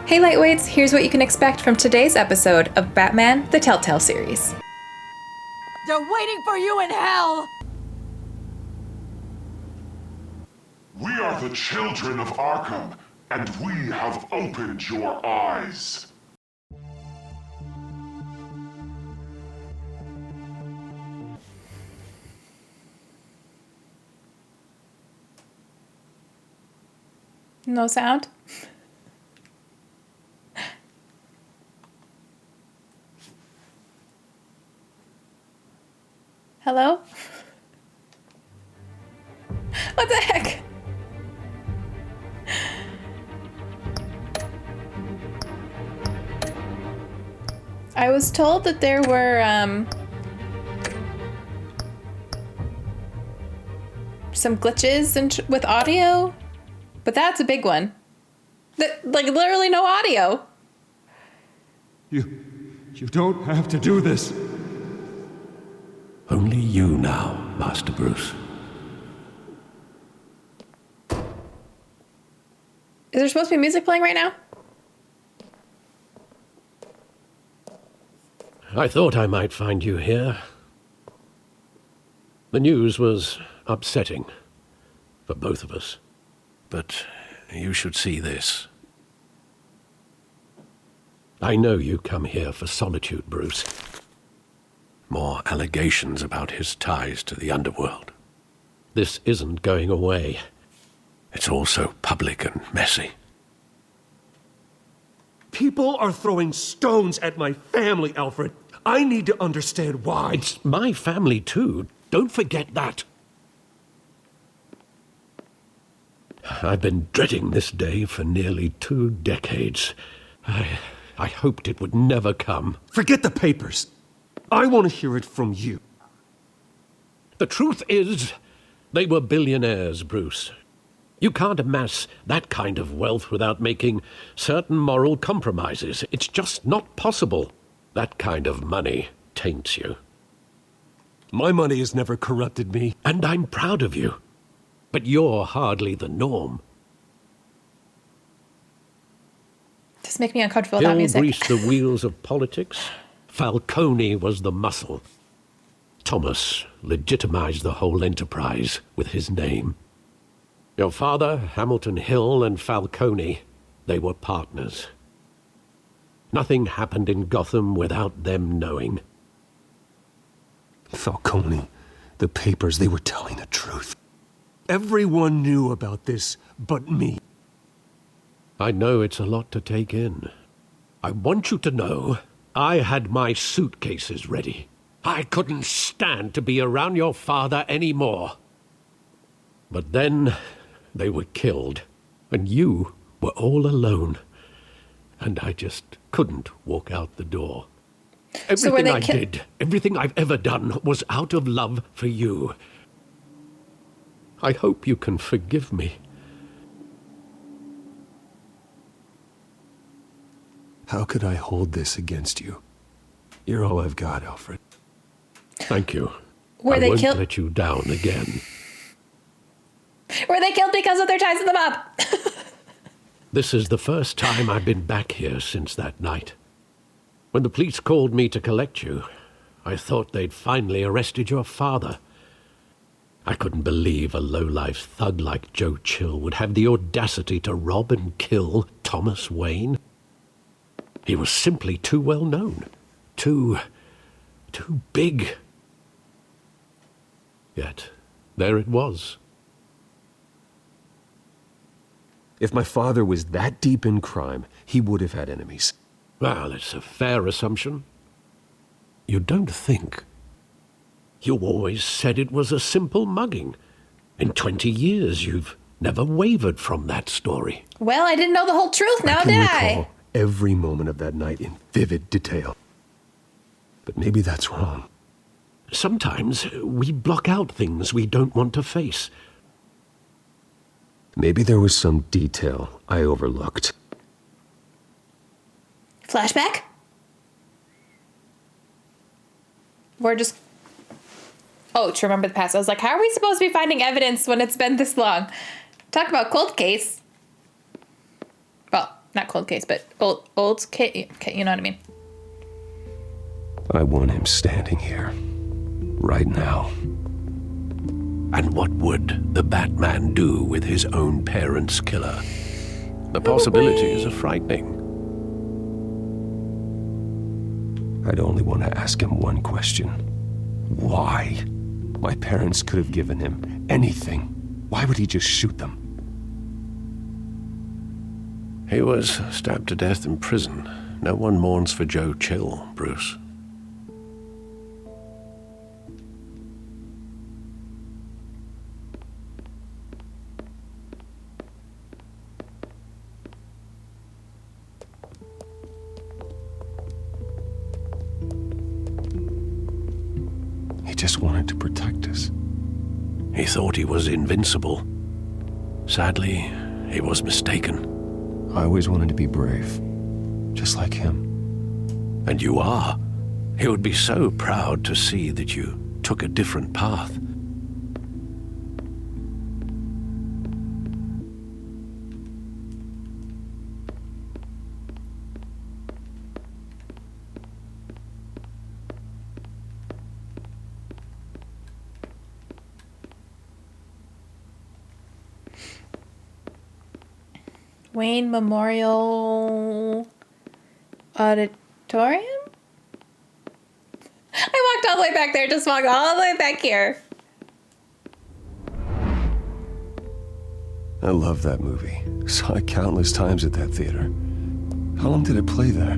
Hey Lightweights, here's what you can expect from today's episode of Batman, the TellTale Series. They're waiting for you in hell! We are the children of Arkham, and we have opened your eyes. No sound? Hello? What the heck? I was told that there were, some glitches with audio, but that's a big one. Like, literally no audio. You don't have to do this. Only you now, Master Bruce. Is there supposed to be music playing right now? I thought I might find you here. The news was upsetting for both of us. But you should see this. I know you come here for solitude, Bruce. More allegations about his ties to the underworld. This isn't going away. It's all so public and messy. People are throwing stones at my family, Alfred. I need to understand why. It's my family, too. Don't forget that. I've been dreading this day for nearly 2 decades. I hoped it would never come. Forget the papers. I want to hear it from you. The truth is, they were billionaires, Bruce. You can't amass that kind of wealth without making certain moral compromises. It's just not possible. That kind of money taints you. My money has never corrupted me. And I'm proud of you. But you're hardly the norm. Just make me uncomfortable with that Hill music. greased the wheels of politics. Falcone was the muscle. Thomas legitimized the whole enterprise with his name. Your father, Hamilton Hill, and Falcone, they were partners. Nothing happened in Gotham without them knowing. Falcone, the papers, they were telling the truth. Everyone knew about this but me. I know it's a lot to take in. I want you to know I had my suitcases ready. I couldn't stand to be around your father anymore. But then they were killed, and you were all alone. And I just couldn't walk out the door. Everything I did, everything I've ever done was out of love for you. I hope you can forgive me. How could I hold this against you? You're all I've got, Alfred. Thank you. Were they I won't killed? let you down again. Were they killed because of their ties to the mob? This is the first time I've been back here since that night. When the police called me to collect you, I thought they'd finally arrested your father. I couldn't believe a low-life thug like Joe Chill would have the audacity to rob and kill Thomas Wayne. He was simply too well known. Too big. Yet, there it was. If my father was that deep in crime, he would have had enemies. Well, it's a fair assumption. You don't think. You always said it was a simple mugging. In 20 years, you've never wavered from that story. Well, I didn't know the whole truth, now did I? I? Every moment of that night in vivid detail. But maybe that's wrong. Sometimes we block out things we don't want to face. Maybe there was some detail I overlooked. Flashback? We're just... Oh, to remember the past. I was like, how are we supposed to be finding evidence when it's been this long? Talk about cold case. Well, not cold case, but old case. You know what I mean? I want him standing here, right now. And what would the Batman do with his own parents' killer? The possibilities are frightening. I'd only want to ask him one question. Why? My parents could have given him anything. Why would he just shoot them? He was stabbed to death in prison. No one mourns for Joe Chill, Bruce. He just wanted to protect us. He thought he was invincible. Sadly, he was mistaken. I always wanted to be brave, just like him. And you are. He would be so proud to see that you took a different path. Wayne Memorial Auditorium? I walked all the way back there, just walked all the way back here. I love that movie. Saw it countless times at that theater. How long did it play there?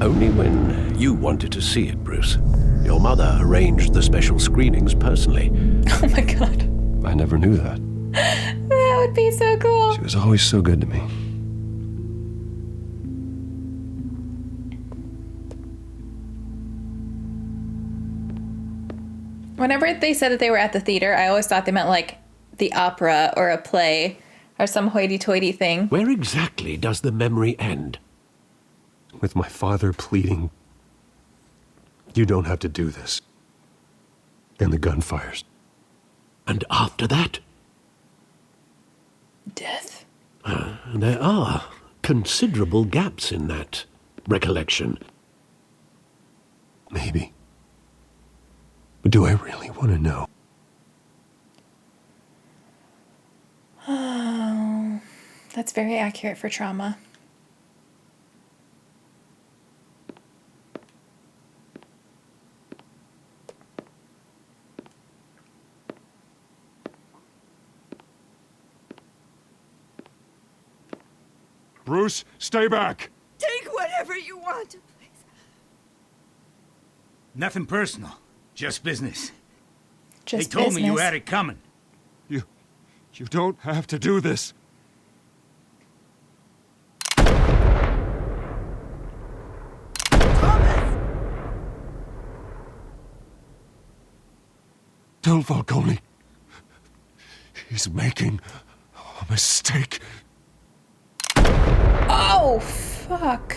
Only when you wanted to see it, Bruce. Your mother arranged the special screenings personally. Oh my god. I never knew that. That would be so cool. She was always so good to me. Whenever they said that they were at the theater, I always thought they meant like the opera or a play or some hoity-toity thing. Where exactly does the memory end? With my father pleading, "You don't have to do this." Then the gun fires. And after that? Death. There are considerable gaps in that recollection. Maybe. But do I really want to know? Oh, that's very accurate for trauma. Bruce, stay back! Take whatever you want, please. Nothing personal, just business. Just They told me you business. had it coming. You don't have to do this. Thomas! Tell Falcone. He's making a mistake. Oh, fuck.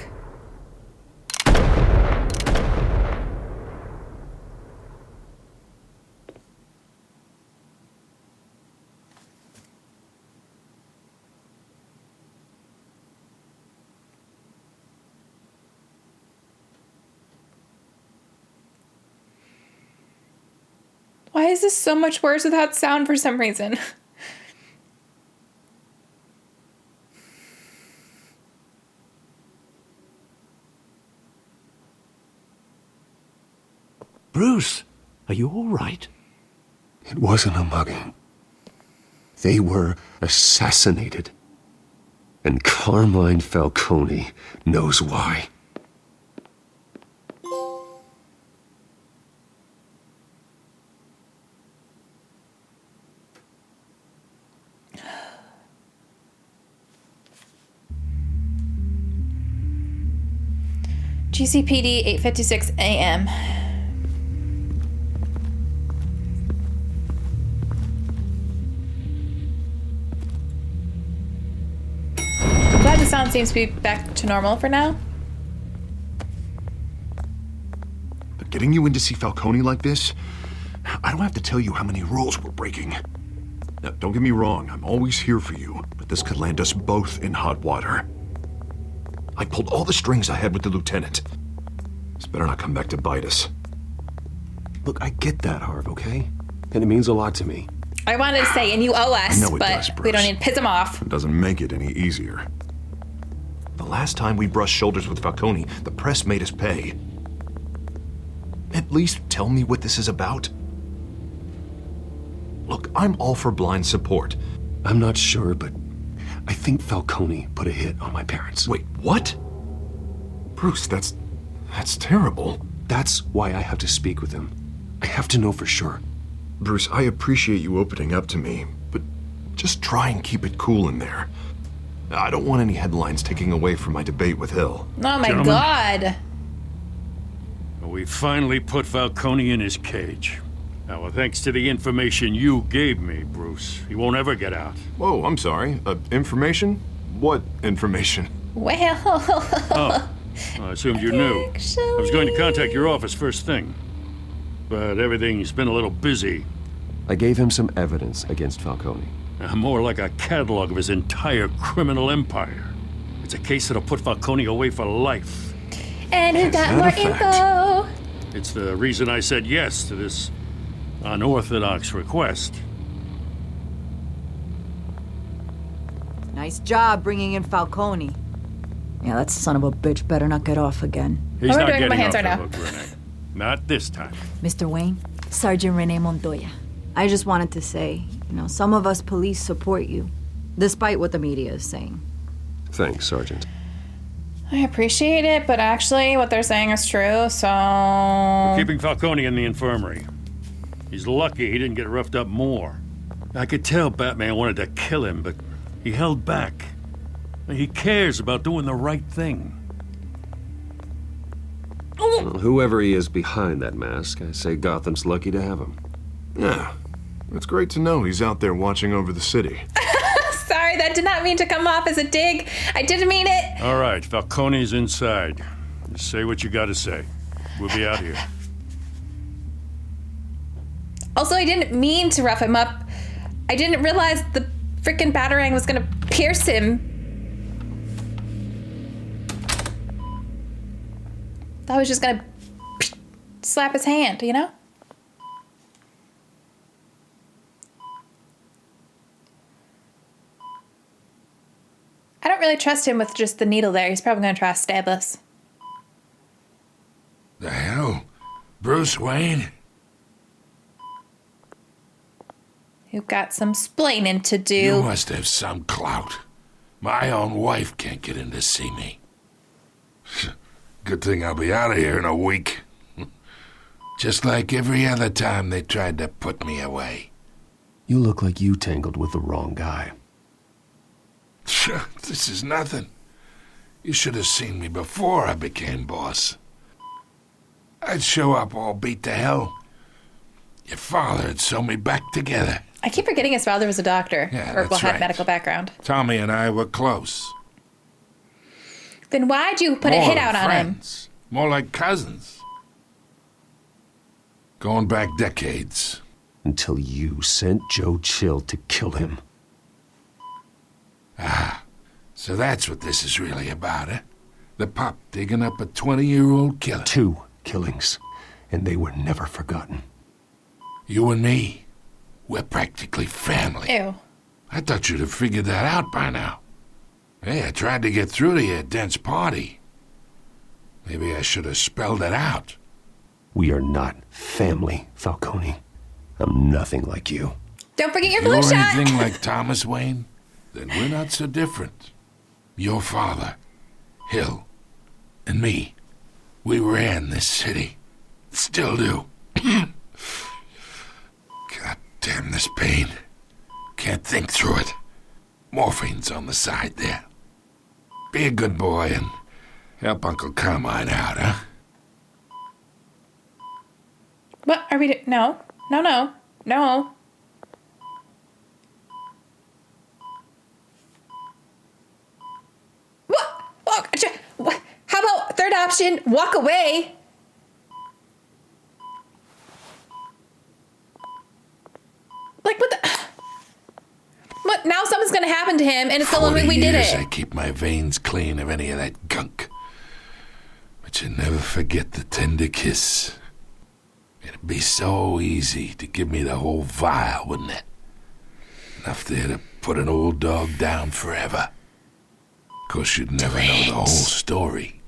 Why is this so much worse without sound for some reason? Bruce, are you all right? It wasn't a mugging. They were assassinated. And Carmine Falcone knows why. GCPD 8:56 a.m. I'm glad the sound seems to be back to normal for now. But getting you in to see Falcone like this, I don't have to tell you how many rules we're breaking. Now, don't get me wrong, I'm always here for you, but this could land us both in hot water. I pulled all the strings I had with the lieutenant. This better not come back to bite us. Look, I get that, Harv, okay? And it means a lot to me. I wanted to say, and you owe us, I know it but does, we don't Bruce. need to piss him off. It doesn't make it any easier. The last time we brushed shoulders with Falcone, the press made us pay. At least tell me what this is about. Look, I'm all for blind support. I'm not sure, but I think Falcone put a hit on my parents. Wait, what? Bruce, that's terrible. That's why I have to speak with him. I have to know for sure. Bruce, I appreciate you opening up to me, but just try and keep it cool in there. I don't want any headlines taking away from my debate with Hill. Oh my Gentlemen. God. We finally put Falcone in his cage. Now, well, thanks to the information you gave me, Bruce, he won't ever get out. Whoa, I'm sorry. Information? What information? Well. Oh, I assumed you knew. I was going to contact your office first thing, but everything's been a little busy. I gave him some evidence against Falcone. More like a catalog of his entire criminal empire. It's a case that'll put Falcone away for life. And we've got more info. It's the reason I said yes to this unorthodox request. Nice job bringing in Falcone. Yeah, that son of a bitch better not get off again. He's What not we're doing with my getting hands off right the now. hook, Renee. Not this time. Mr. Wayne, Sergeant Renee Montoya. I just wanted to say, some of us police support you, despite what the media is saying. Thanks, Sergeant. I appreciate it, but actually what they're saying is true, so... Keeping Falcone in the infirmary. He's lucky he didn't get roughed up more. I could tell Batman wanted to kill him, but he held back. He cares about doing the right thing. Well, whoever he is behind that mask, I say Gotham's lucky to have him. Yeah, it's great to know he's out there watching over the city. Sorry, that did not mean to come off as a dig. I didn't mean it. All right, Falcone's inside. Just say what you gotta say. We'll be out here. Also, I didn't mean to rough him up. I didn't realize the freaking batarang was gonna pierce him. I was just gonna slap his hand, you know? I don't really trust him with just the needle there. He's probably gonna try to stab us. The hell? Bruce Wayne? You've got some splaining to do. You must have some clout. My own wife can't get in to see me. Good thing I'll be out of here in a week. Just like every other time they tried to put me away. You look like you tangled with the wrong guy. This is nothing. You should have seen me before I became boss. I'd show up all beat to hell. Your father'd sew me back together. I keep forgetting his father was a doctor. Yeah, or that's had right. medical background. Tommy and I were close. Then why'd you put a More hit than out on him? friends. More like cousins. Going back decades. Until you sent Joe Chill to kill him. So that's what this is really about, eh? The pup digging up a 20-year-old killer. 2 killings, and they were never forgotten. You and me, we're practically family. Ew. I thought you'd have figured that out by now. Hey, I tried to get through to you at Dent's party. Maybe I should have spelled it out. We are not family, Falcone. I'm nothing like you. Don't forget your You're flu shot. anything like Thomas Wayne? Then we're not so different. Your father, Hill, and me, we ran this city. Still do. God damn this pain. Can't think through it. Morphine's on the side there. Be a good boy and help Uncle Carmine out, huh? What are we doing? No. No, no. No. What? How about third option, walk away? Like, what the... What, now something's gonna happen found him, and it's the moment we did it. I keep my veins clean of any of that gunk. But you never forget the tender kiss. It'd be so easy to give me the whole vial, wouldn't it? Enough there to put an old dog down forever. Of course, you'd never know the whole story.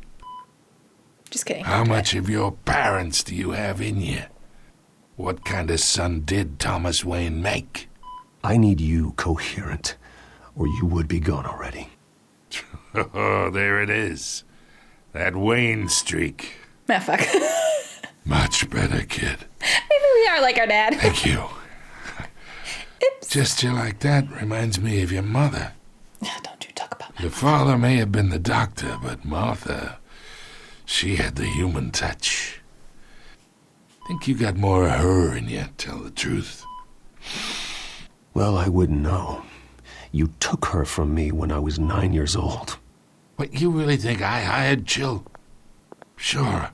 Just kidding. How much of your parents do you have in you? What kind of son did Thomas Wayne make? I need you coherent, or you would be gone already. Oh, there it is. That Wayne streak. Ah, fuck. Much better, kid. Maybe we are like our dad. Thank you. Oops. Gesture like that reminds me of your mother. Don't you talk about Your father may have been the doctor, but Martha, she had the human touch. Think you got more of her in you, tell the truth. Well, I wouldn't know. You took her from me when I was 9 years old. What, you really think I hired Chill? Sure.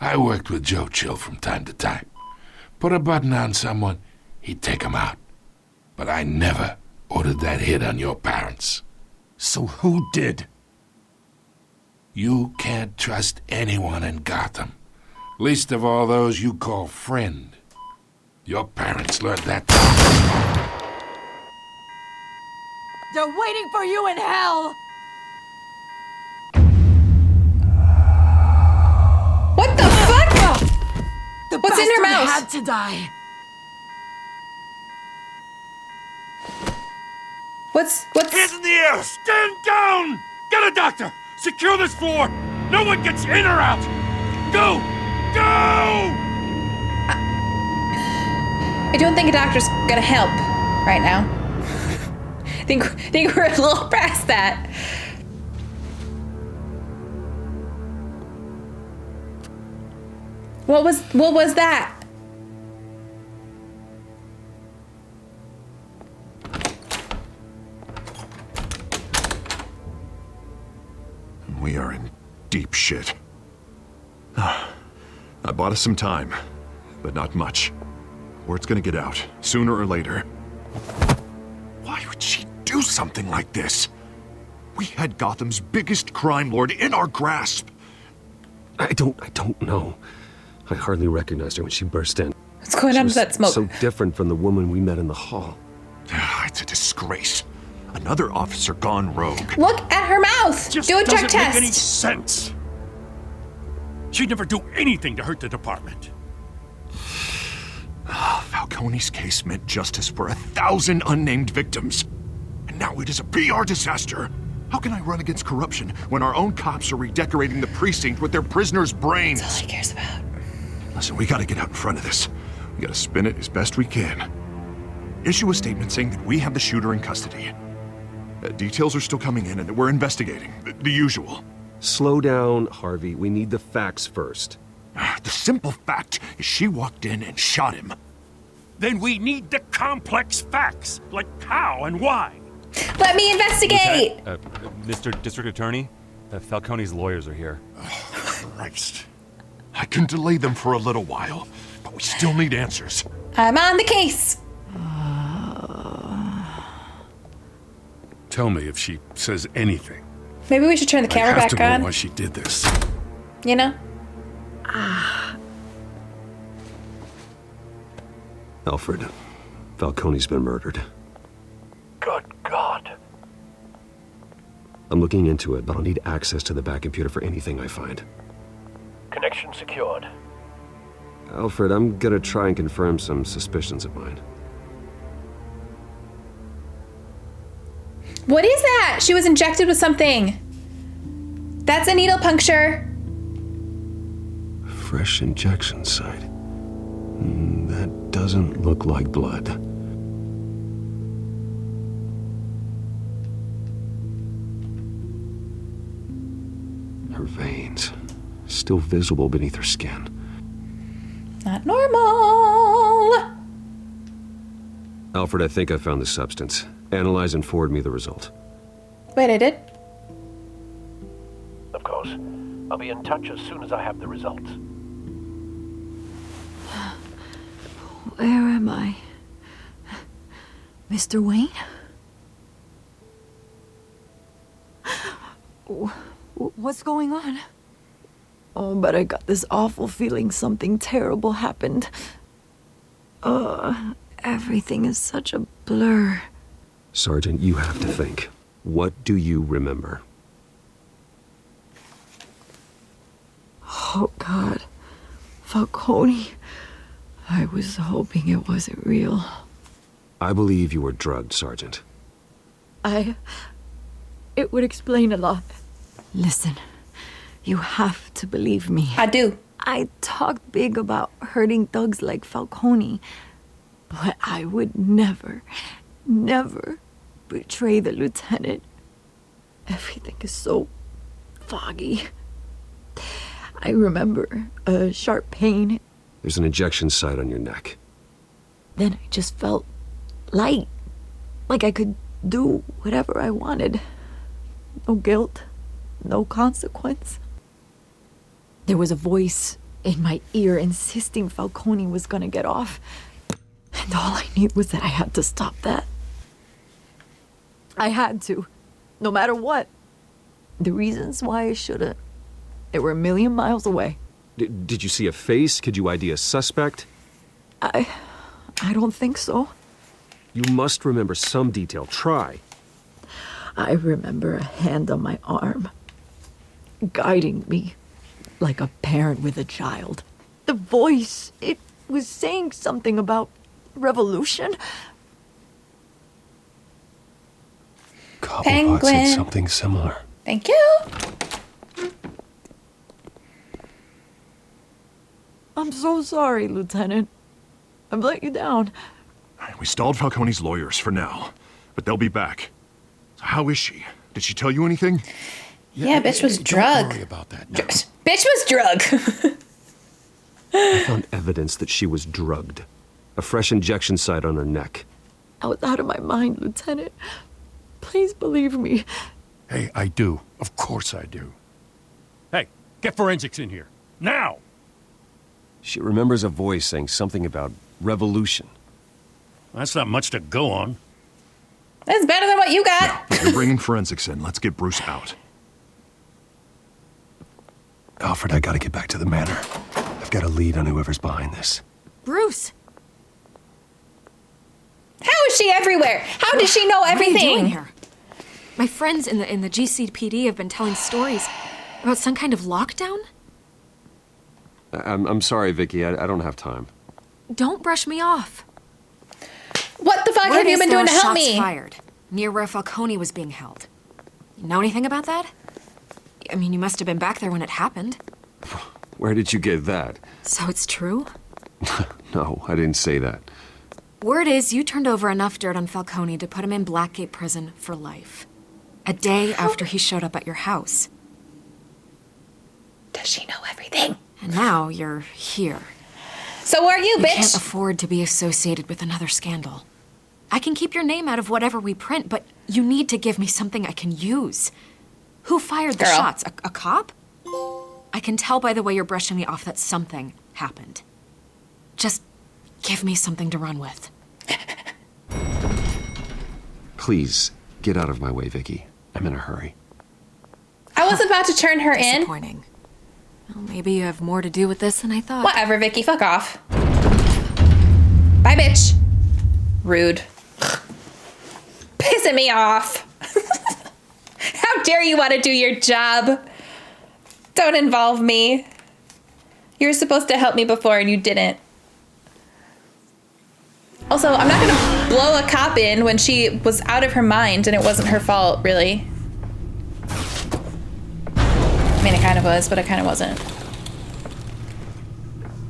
I worked with Joe Chill from time to time. Put a button on someone, he'd take him out. But I never ordered that hit on your parents. So who did? You can't trust anyone in Gotham. Least of all those you call friend. Your parents learned that. They're waiting for you in hell! What the fuck? The What's in your bastard mouth? had to die. What's... Hands in the air! Stand down! Get a doctor! Secure this floor! No one gets in or out! Go! Go! I don't think a doctor's gonna help right now. think we're a little past that. What was that? We are in deep shit. I bought us some time, but not much. Word's gonna get out, sooner or later. Why would she do something like this? We had Gotham's biggest crime lord in our grasp. I don't know. I hardly recognized her when she burst in. What's going on with that smoke? So different from the woman we met in the hall. It's a disgrace. Another officer gone rogue. Look at her mouth. Just Do a drug doesn't make any test. sense. She'd never do anything to hurt the department. Falcone's case meant justice for 1,000 unnamed victims. And now it is a PR disaster. How can I run against corruption when our own cops are redecorating the precinct with their prisoners' brains? That's all he cares about. Listen, we gotta get out in front of this. We gotta spin it as best we can. Issue a statement saying that we have the shooter in custody. Details are still coming in and that we're investigating. The usual. Slow down, Harvey. We need the facts first. The simple fact is she walked in and shot him. Then we need the complex facts, like how and why. Let me investigate. Mr. District Attorney, Falcone's lawyers are here. Christ. I can delay them for a little while, but we still need answers. I'm on the case. Tell me if she says anything. Maybe we should turn the camera I have back to know on. why she did this. You know? Alfred, Falcone's been murdered. Good God. I'm looking into it, but I'll need access to the back computer for anything I find. Connection secured. Alfred, I'm gonna try and confirm some suspicions of mine. What is that? She was injected with something. That's a needle puncture. Fresh injection site. That doesn't look like blood. Her veins, still visible beneath her skin. Not normal. Alfred, I think I found the substance. Analyze and forward me the result. Wait, I did? Of course. I'll be in touch as soon as I have the results. Where am I? Mr. Wayne? What's going on? Oh, but I got this awful feeling something terrible happened. Everything is such a blur. Sergeant, you have to think. What do you remember? Oh, God. Falcone. I was hoping it wasn't real. I believe you were drugged, Sergeant. It would explain a lot. Listen, you have to believe me. I do. I talked big about hurting thugs like Falcone, but I would never betray the lieutenant. Everything is so foggy. I remember a sharp pain. There's an injection site on your neck. Then I just felt light, like I could do whatever I wanted. No guilt, no consequence. There was a voice in my ear insisting Falcone was gonna get off. And all I knew was that I had to stop that. I had to, no matter what. The reasons why I shouldn't, they were a million miles away. Did you see a face? Could you ID a suspect? I don't think so. You must remember some detail. Try. I remember a hand on my arm, guiding me like a parent with a child. The voice, it was saying something about revolution. Cobblepot said Penguin. something similar. Thank you. I'm so sorry, Lieutenant. I've let you down. We stalled Falcone's lawyers for now, but they'll be back. So how is she? Did she tell you anything? Yeah, bitch was Don't drug. worry about that now. Bitch was drug. I found evidence that she was drugged. A fresh injection site on her neck. I was out of my mind, Lieutenant. Please believe me. Hey, I do. Of course I do. Hey, get forensics in here. Now! She remembers a voice saying something about revolution. That's not much to go on. That's better than what you got. We're bringing forensics in. Let's get Bruce out. Alfred, I gotta get back to the manor. I've got a lead on whoever's behind this. Bruce! How is she everywhere? How does she know everything? What are you doing here? My friends in the GCPD have been telling stories about some kind of lockdown. I'm sorry, Vicky. I don't have time. Don't brush me off. What the fuck have you been doing to help me? Shots fired near where Falcone was being held. You know anything about that? I mean, you must have been back there when it happened. Where did you get that? So it's true? No, I didn't say that. Word is you turned over enough dirt on Falcone to put him in Blackgate Prison for life. A day after he showed up at your house. Does she know everything? And now you're here. So are you, You bitch? can't afford to be associated with another scandal. I can keep your name out of whatever we print, but you need to give me something I can use. Who fired the Girl. shots? A cop? I can tell by the way you're brushing me off that something happened. Just give me something to run with. Please, get out of my way, Vicky. I'm in a hurry. I was about to turn her in. Disappointing. Well, maybe you have more to do with this than I thought. Whatever, Vicky. Fuck off. Bye, bitch. Rude. Pissing me off. How dare you want to do your job? Don't involve me. You were supposed to help me before and you didn't. Also, I'm not gonna blow a cop in when she was out of her mind and it wasn't her fault, really. I mean, it kind of was, but it kind of wasn't.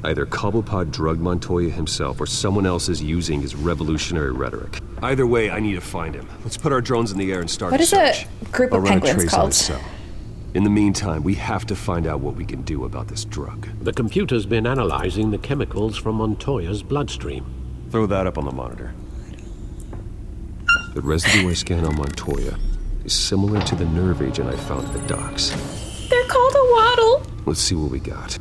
Either Cobblepot drugged Montoya himself or someone else is using his revolutionary rhetoric. Either way, I need to find him. Let's put our drones in the air and start What a is a search. group I'll of run a penguins trace on called? his cell. In the meantime, we have to find out what we can do about this drug. The computer's been analyzing the chemicals from Montoya's bloodstream. Throw that up on the monitor. The residue I scan on Montoya is similar to the nerve agent I found at the docks. They're called a waddle. Let's see what we got.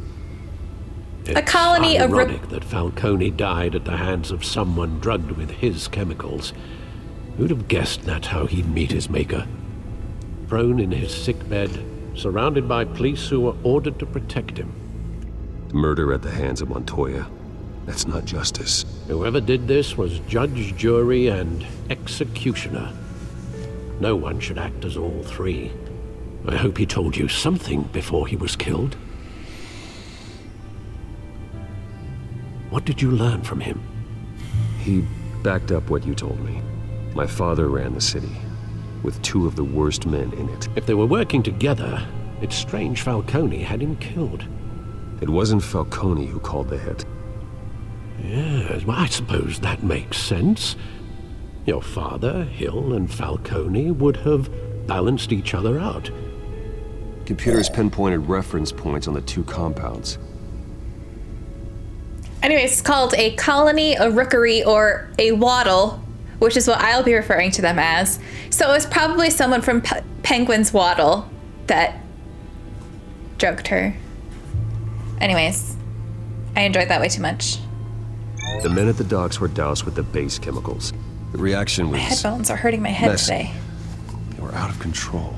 A colony it's of ironic that Falcone died at the hands of someone drugged with his chemicals. Who'd have guessed that's how he'd meet his maker? prone in his sick bed, surrounded by police who were ordered to protect him. Murder at the hands of Montoya. That's not justice. Whoever did this was judge, jury, and executioner. No one should act as all three. I hope he told you something before he was killed. What did you learn from him? He backed up what you told me. My father ran the city, with 2 of the worst men in it. If they were working together, it's strange Falcone had him killed. It wasn't Falcone who called the hit. Yes, well, I suppose that makes sense. Your father, Hill, and Falcone would have balanced each other out. Computers pinpointed reference points on the 2 compounds. Anyways, it's called a colony, a rookery, or a waddle, which is what I'll be referring to them as. So it was probably someone from Penguin's waddle that drugged her. Anyways, I enjoyed that way too much. The men at the docks were doused with the base chemicals. The reaction was... My headphones are hurting my head messy. today. They were out of control.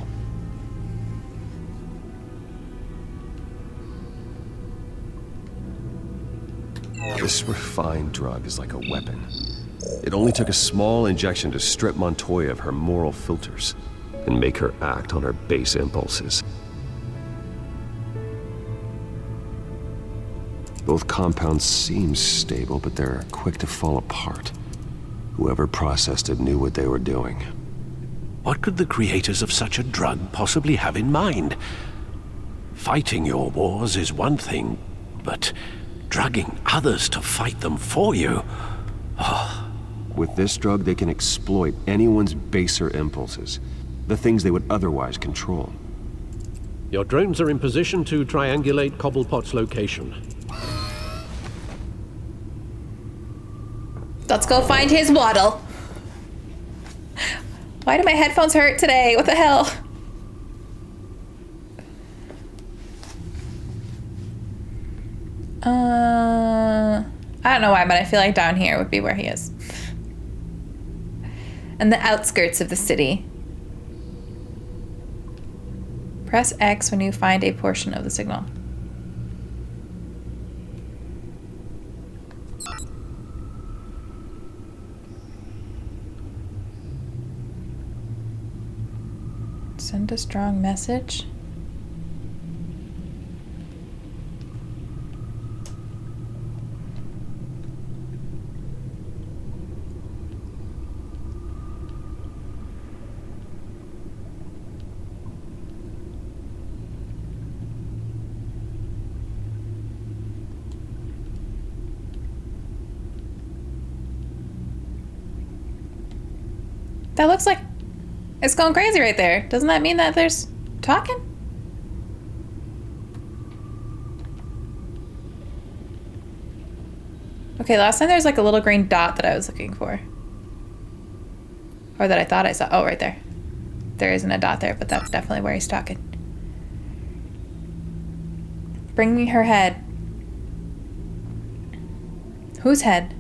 This refined drug is like a weapon. It only took a small injection to strip Montoya of her moral filters and make her act on her base impulses. Both compounds seem stable, but they're quick to fall apart. Whoever processed it knew what they were doing. What could the creators of such a drug possibly have in mind? Fighting your wars is one thing, but drugging others to fight them for you? Oh. With this drug, they can exploit anyone's baser impulses, the things they would otherwise control. Your drones are in position to triangulate Cobblepot's location. Let's go find his waddle. Why do my headphones hurt today? What the hell? I don't know why, but I feel like down here would be where he is. And the outskirts of the city. Press X when you find a portion of the signal. Send a strong message. That looks like it's going crazy right there. Doesn't that mean that there's talking? Okay, last time there was like a little green dot that I was looking for. Or that I thought I saw. Oh, right there. There isn't a dot there, but that's definitely where he's talking. Bring me her head. Whose head?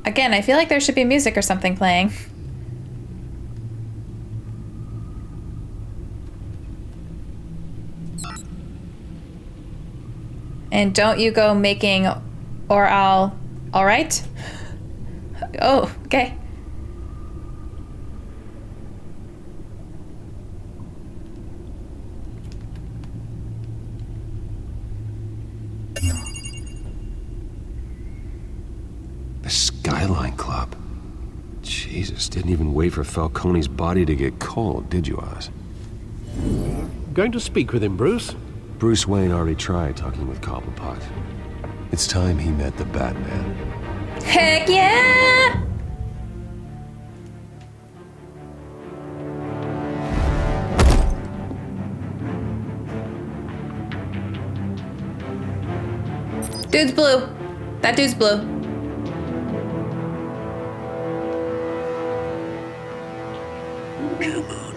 Again, I feel like there should be music or something playing. And don't you go making or I'll... All right? Oh, okay. The Skyline Club. Jesus, didn't even wait for Falcone's body to get cold, did you, Oz? Going to speak with him, Bruce? Bruce Wayne already tried talking with Cobblepot. It's time he met the Batman. Heck yeah! Dude's blue. That dude's blue.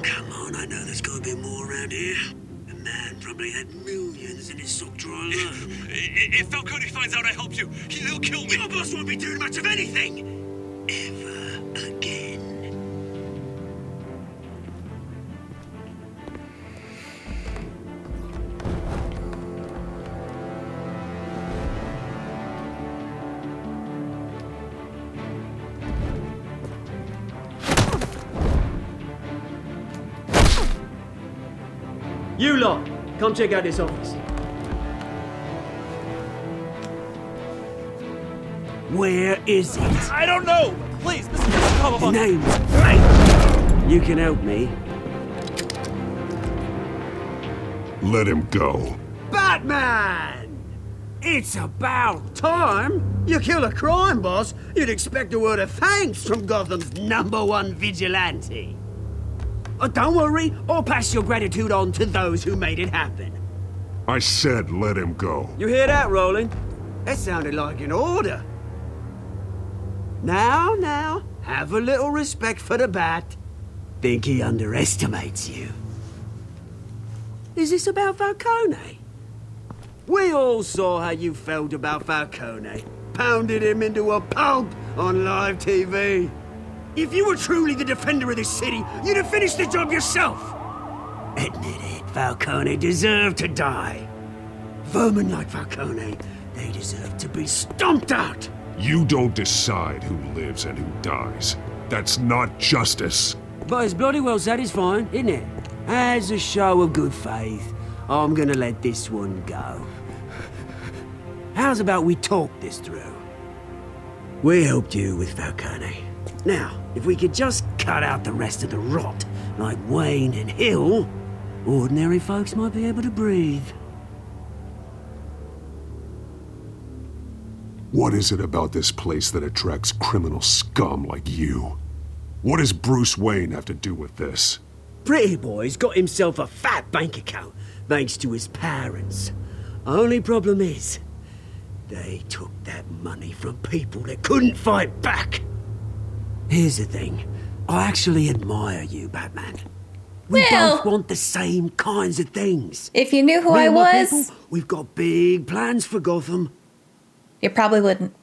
Come on, I know there's gonna be more around here. A man from probably had millions in his sock drawer alone. If Falcone finds out I helped you, he'll kill me. Your boss won't be doing much of anything. Ever again. You lot, come check out this office. Where is it? I don't know. Please, this is just Your name's right. You can help me. Let him go. Batman! It's about time. You kill a crime boss, you'd expect a word of thanks from Gotham's #1 vigilante. Don't worry, I'll pass your gratitude on to those who made it happen. I said let him go. You hear that, Roland? That sounded like an order. Now, have a little respect for the Bat. Think he underestimates you. Is this about Falcone? We all saw how you felt about Falcone. Pounded him into a pulp on live TV. If you were truly the defender of this city, you'd have finished the job yourself. Admit it, Falcone deserved to die. Vermin like Falcone, they deserve to be stomped out. You don't decide who lives and who dies. That's not justice. But it's bloody well satisfying, isn't it? As a show of good faith, I'm gonna let this one go. How's about we talk this through? We helped you with Falcone. Now, if we could just cut out the rest of the rot, like Wayne and Hill, ordinary folks might be able to breathe. What is it about this place that attracts criminal scum like you? What does Bruce Wayne have to do with this? Pretty Boy's got himself a fat bank account, thanks to his parents. Only problem is, they took that money from people that couldn't fight back. Here's the thing. I actually admire you, Batman. We both want the same kinds of things. If you knew who Me I and my was, people, we've got big plans for Gotham. you probably wouldn't.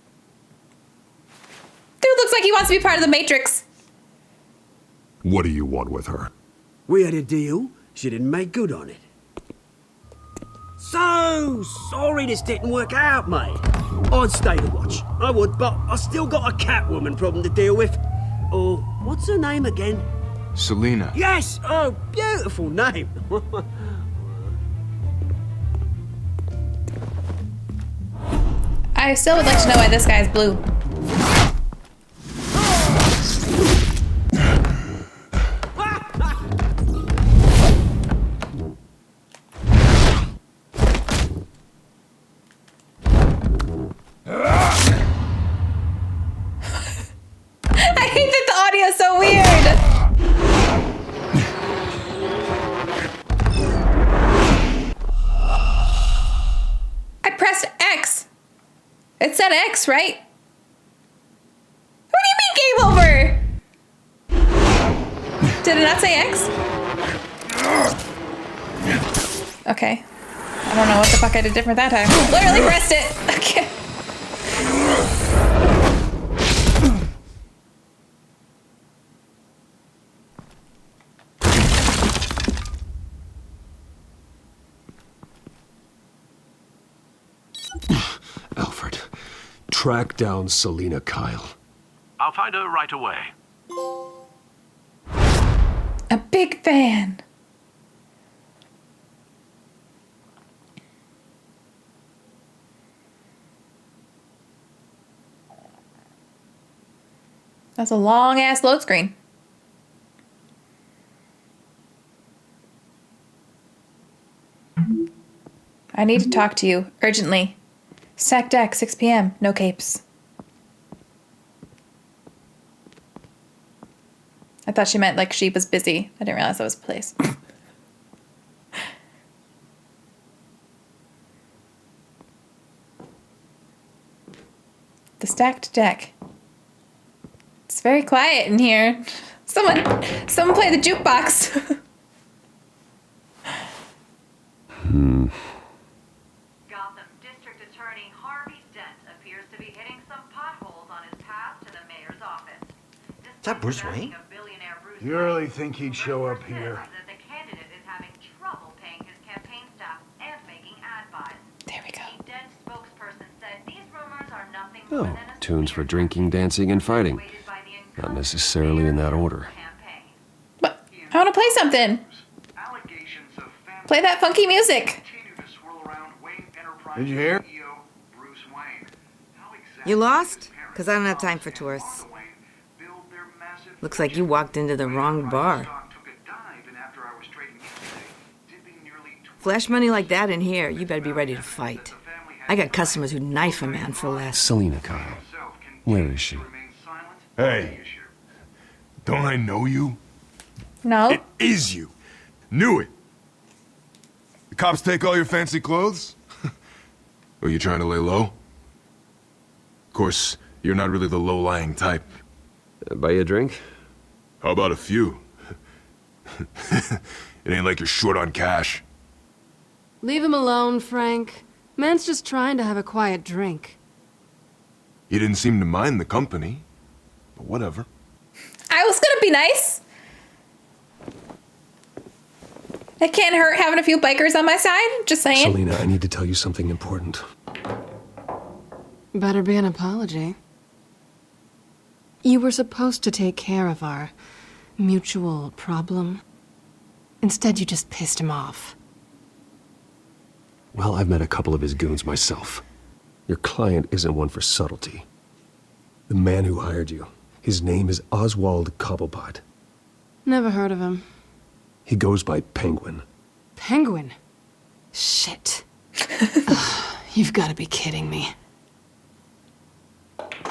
Dude looks like he wants to be part of the Matrix. What do you want with her? We had a deal. She didn't make good on it. So sorry this didn't work out, mate. I'd stay to watch. I would, but I still got a Catwoman problem to deal with. Oh, what's her name again? Selina. Yes! Oh, beautiful name. I still would like to know why this guy's blue. I hate that the audio is so weird. I pressed X. It said X, right? What do you mean game over? Did it not say X? Okay. I don't know what the fuck I did different that time. Literally pressed it. Okay. Alfred, track down Selina Kyle. I'll find her right away. A big fan. That's a long ass load screen. I need to talk to you urgently. Stack deck, 6 p.m. No capes. I thought she meant like she was busy. I didn't realize that was a place. The stacked deck. It's very quiet in here. Someone play the jukebox. Gotham District Attorney Harvey Dent appears to be hitting some potholes on his path to the mayor's office. Is that Bruce Wayne? You really think he'd show up here? That the candidate is having trouble paying his campaign staff and making ad buys. There we go. A Dent spokesperson said these rumors are nothing Oh, more than a tunes for drinking, dancing, and fighting. Not necessarily in that order. But I want to play something. Play that funky music. Did you hear? You lost? Because I don't have time for tourists. Looks like you walked into the wrong bar. Flash money like that in here, you better be ready to fight. I got customers who'd knife a man for less. Selina Kyle. Where is she? Hey, don't I know you? No. It is you. Knew it. The cops take all your fancy clothes? Are you trying to lay low? Of course, you're not really the low-lying type. Buy you a drink? How about a few? It ain't like you're short on cash. Leave him alone, Frank. Man's just trying to have a quiet drink. You didn't seem to mind the company, but whatever. I was gonna be nice. It can't hurt having a few bikers on my side. Just saying. Selina, I need to tell you something important. Better be an apology. You were supposed to take care of our mutual problem. Instead, you just pissed him off. Well, I've met a couple of his goons myself. Your client isn't one for subtlety. The man who hired you, his name is Oswald Cobblepot. Never heard of him. He goes by Penguin. Penguin? Shit. Ugh, you've got to be kidding me.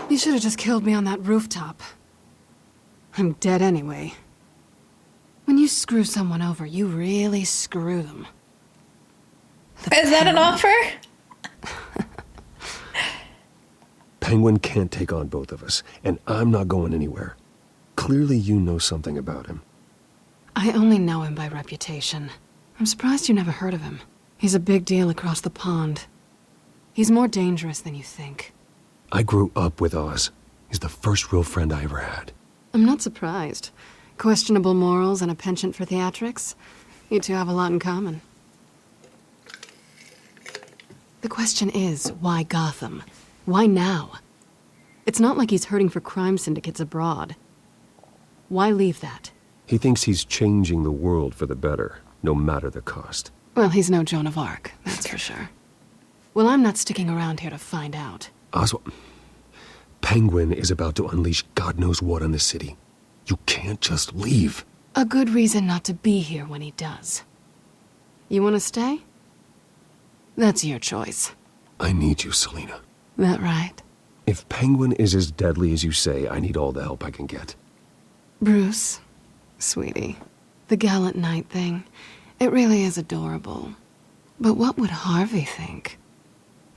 You should have just killed me on that rooftop. I'm dead anyway. When you screw someone over, you really screw them. Is that an offer? Penguin can't take on both of us, and I'm not going anywhere. Clearly you know something about him. I only know him by reputation. I'm surprised you never heard of him. He's a big deal across the pond. He's more dangerous than you think. I grew up with Oz. He's the first real friend I ever had. I'm not surprised. Questionable morals and a penchant for theatrics. You two have a lot in common. The question is, why Gotham? Why now? It's not like he's hurting for crime syndicates abroad. Why leave that? He thinks he's changing the world for the better, no matter the cost. Well, he's no Joan of Arc, that's for sure. Well, I'm not sticking around here to find out. Oswald, Penguin is about to unleash God knows what on the city. You can't just leave. A good reason not to be here when he does. You want to stay? That's your choice. I need you, Selina. That right? If Penguin is as deadly as you say, I need all the help I can get. Bruce, sweetie, the gallant knight thing, it really is adorable. But what would Harvey think?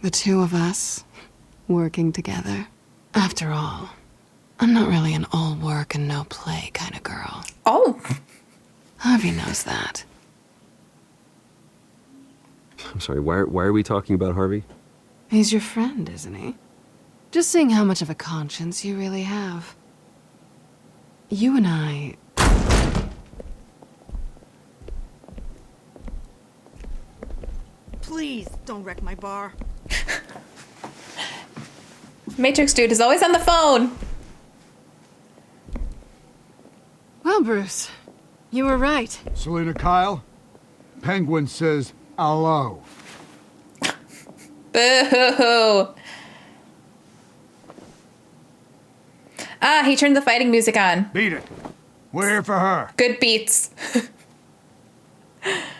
The two of us, working together? After all, I'm not really an all work and no play kind of girl. Oh. Harvey knows that. I'm sorry, why are we talking about Harvey? He's your friend, isn't he? Just seeing how much of a conscience you really have. You and I... Please, don't wreck my bar. Matrix dude is always on the phone. Well, Bruce, you were right. Selina Kyle, Penguin says hello. Boo! Ah, he turned the fighting music on. Beat it. We're here for her. Good beats. If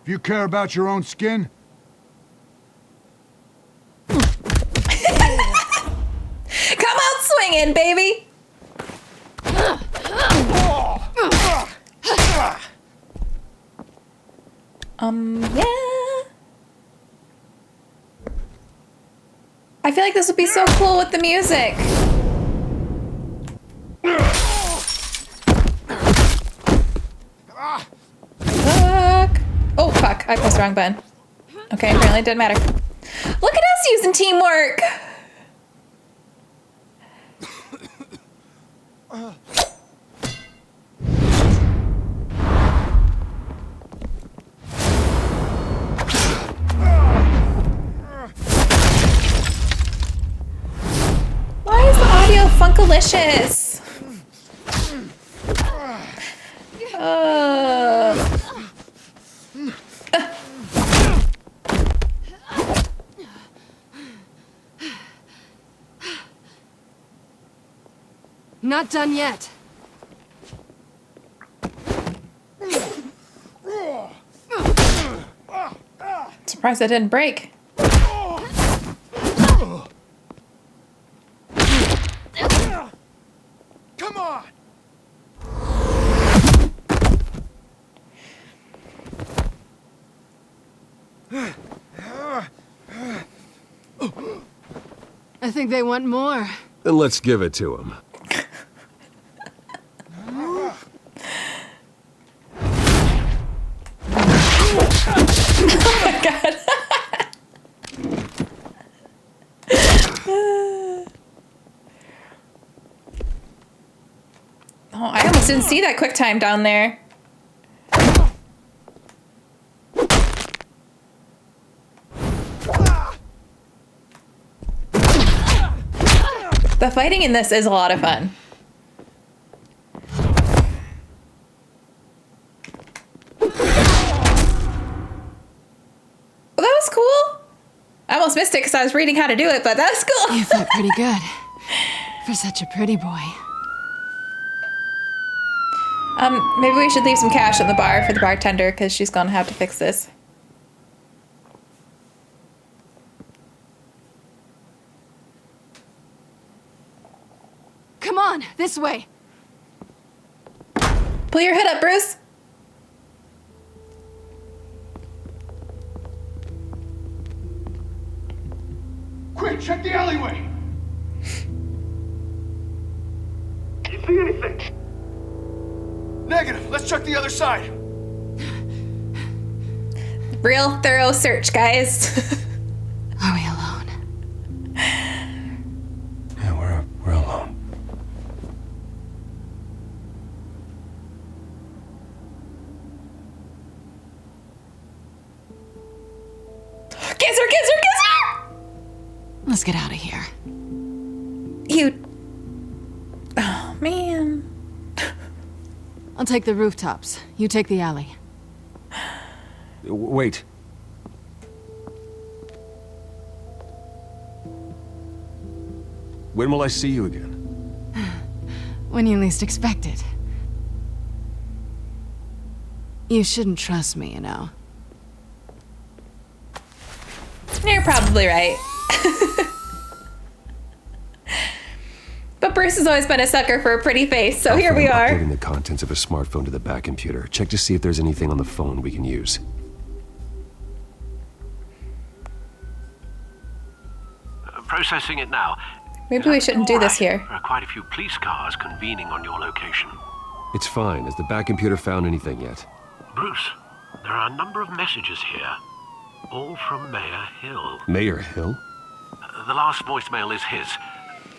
you care about your own skin, come out swinging, baby. Yeah. I feel like this would be so cool with the music. Fuck. Oh. fuck, I pressed the wrong button. Okay, apparently it didn't matter. Look at us using teamwork! Why is the audio funkalicious? Not done yet. Surprised I didn't break. Come on! I think they want more. Then let's give it to them. Oh my god. Oh, I almost didn't see that quick time down there. The fighting in this is a lot of fun. Well, that was cool. I almost missed it because I was reading how to do it, but that was cool. You fought pretty good. For such a pretty boy. Maybe we should leave some cash on the bar for the bartender because she's gonna have to fix this. Come on, this way. Pull your hood up, Bruce. Quick, check the alleyway! You see anything? Negative. Let's check the other side. Real thorough search, guys. Are we alone? Yeah, we're alone. Kiss her, kiss her, kiss her! Let's get out of here. You... Oh, man. I'll take the rooftops. You take the alley. Wait. When will I see you again? When you least expect it. You shouldn't trust me, you know. You're probably right. But Bruce has always been a sucker for a pretty face, so here we are. Uploading the contents of a smartphone to the back computer. Check to see if there's anything on the phone we can use. Processing it now. Maybe we shouldn't do this here. There are quite a few police cars convening on your location. It's fine. Has the back computer found anything yet? Bruce, there are a number of messages here. All from Mayor Hill. Mayor Hill? The last voicemail is his.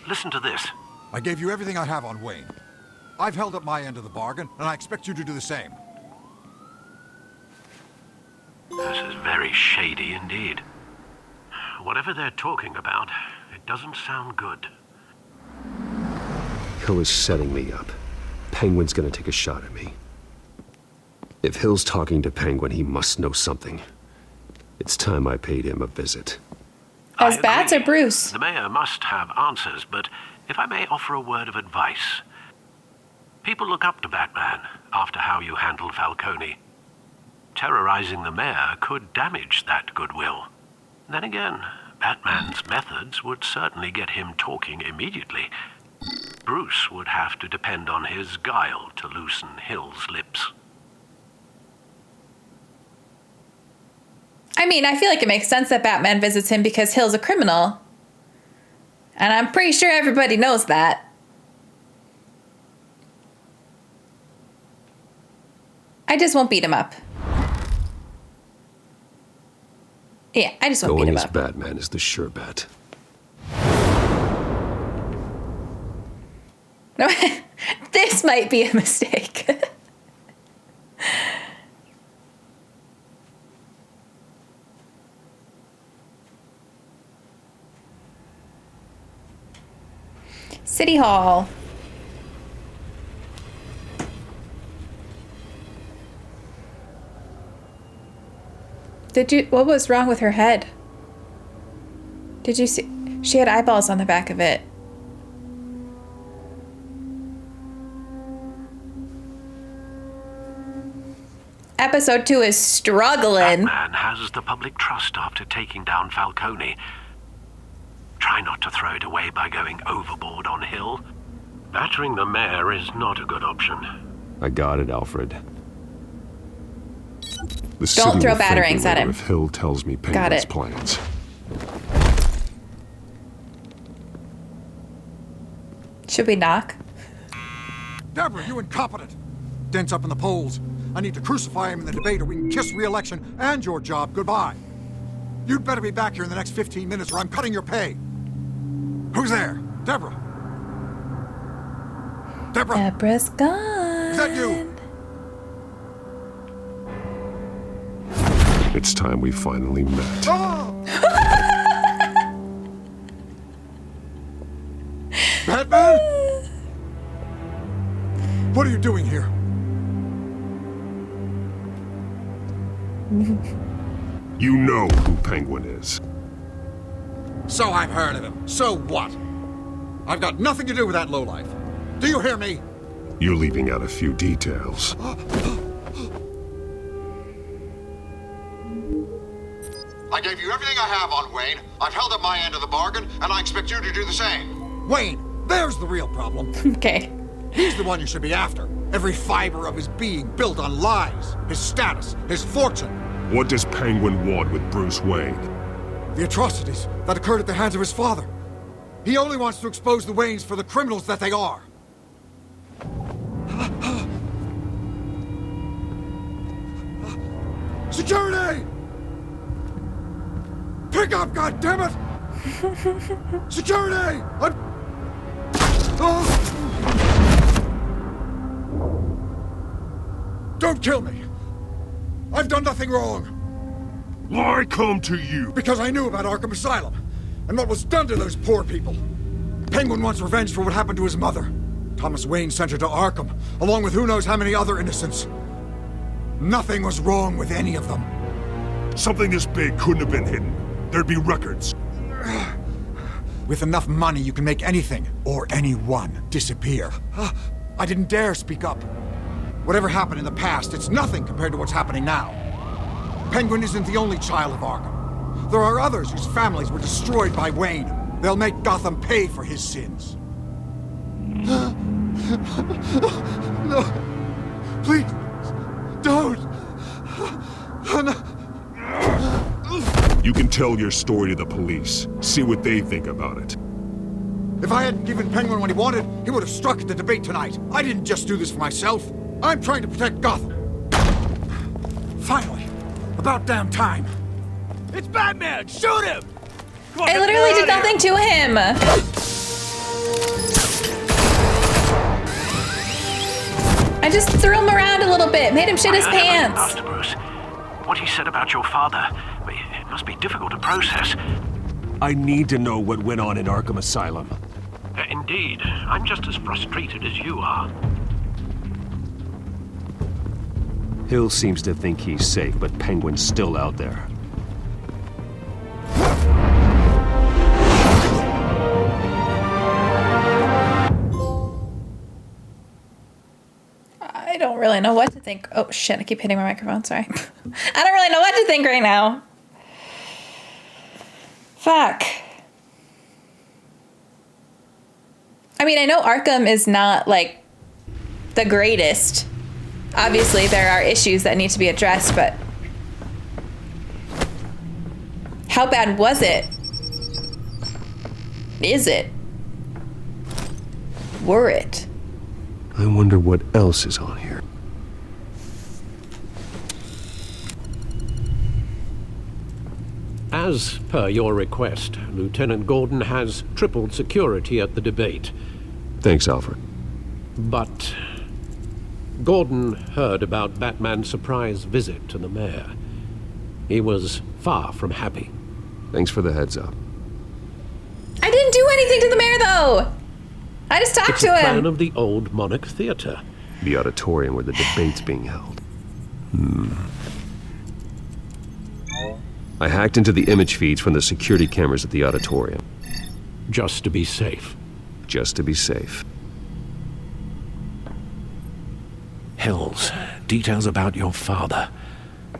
Listen to this. I gave you everything I have on Wayne. I've held up my end of the bargain, and I expect you to do the same. This is very shady indeed. Whatever they're talking about, it doesn't sound good. Hill is setting me up. Penguin's gonna take a shot at me. If Hill's talking to Penguin, he must know something. It's time I paid him a visit. As Bats or Bruce? The mayor must have answers, but if I may offer a word of advice. People look up to Batman after how you handled Falcone. Terrorizing the mayor could damage that goodwill. Then again, Batman's methods would certainly get him talking immediately. Bruce would have to depend on his guile to loosen Hill's lips. I mean, I feel like it makes sense that Batman visits him because Hill's a criminal. And I'm pretty sure everybody knows that. I just won't beat him up. Yeah, I just want to beat Going him as up. Batman is the sure bet. No, this might be a mistake. City Hall. What was wrong with her head? Did you see? She had eyeballs on the back of it. Episode 2 is struggling. Batman has the public trust after taking down Falcone. Try not to throw it away by going overboard on Hill. Battering the mayor is not a good option. I got it, Alfred. The Don't city throw will thank batarangs me at later him. If Hill tells me Got Penguin's it. plans. Should we knock? Deborah, you incompetent! Dents up in the polls. I need to crucify him in the debate or we can kiss re-election and your job goodbye. You'd better be back here in the next 15 minutes or I'm cutting your pay. Who's there? Deborah? Deborah? Deborah's gone. Is that you? It's time we finally met. Batman? What are you doing here? You know who Penguin is. So I've heard of him. So what? I've got nothing to do with that lowlife. Do you hear me? You're leaving out a few details. I gave you everything I have on Wayne. I've held up my end of the bargain, and I expect you to do the same. Wayne, there's the real problem. Okay. He's the one you should be after. Every fiber of his being built on lies, his status, his fortune. What does Penguin want with Bruce Wayne? The atrocities that occurred at the hands of his father. He only wants to expose the Waynes for the criminals that they are. Security! Pick up, goddammit! Security! Don't kill me! I've done nothing wrong! Why come to you? Because I knew about Arkham Asylum, and what was done to those poor people. Penguin wants revenge for what happened to his mother. Thomas Wayne sent her to Arkham, along with who knows how many other innocents. Nothing was wrong with any of them. Something this big couldn't have been hidden. There'd be records. With enough money, you can make anything, or anyone, disappear. I didn't dare speak up. Whatever happened in the past, it's nothing compared to what's happening now. Penguin isn't the only child of Arkham. There are others whose families were destroyed by Wayne. They'll make Gotham pay for his sins. No. Please. Don't. You can tell your story to the police. See what they think about it. If I hadn't given Penguin what he wanted, he would have struck at the debate tonight. I didn't just do this for myself. I'm trying to protect Gotham. Finally. About damn time. It's Batman! Shoot him! I literally did nothing to him. I just threw him around a little bit, made him shit his pants. Master Bruce, what he said about your father, it must be difficult to process. I need to know what went on in Arkham Asylum. Indeed, I'm just as frustrated as you are. Hill seems to think he's safe, but Penguin's still out there. I don't really know what to think. Oh shit, I keep hitting my microphone, sorry. I don't really know what to think right now. Fuck. I mean, I know Arkham is not, like, the greatest. Obviously, there are issues that need to be addressed, but how bad was it? Is it? Were it? I wonder what else is on here. As per your request, Lieutenant Gordon has tripled security at the debate. Thanks, Alfred. But Gordon heard about Batman's surprise visit to the mayor. He was far from happy. Thanks for the heads up. I didn't do anything to the mayor, though. I just talked to It's a him. plan of the old Monarch Theater. The auditorium where the debate's being held. I hacked into the image feeds from the security cameras at the auditorium. Just to be safe. Just to be safe. Hills, details about your father.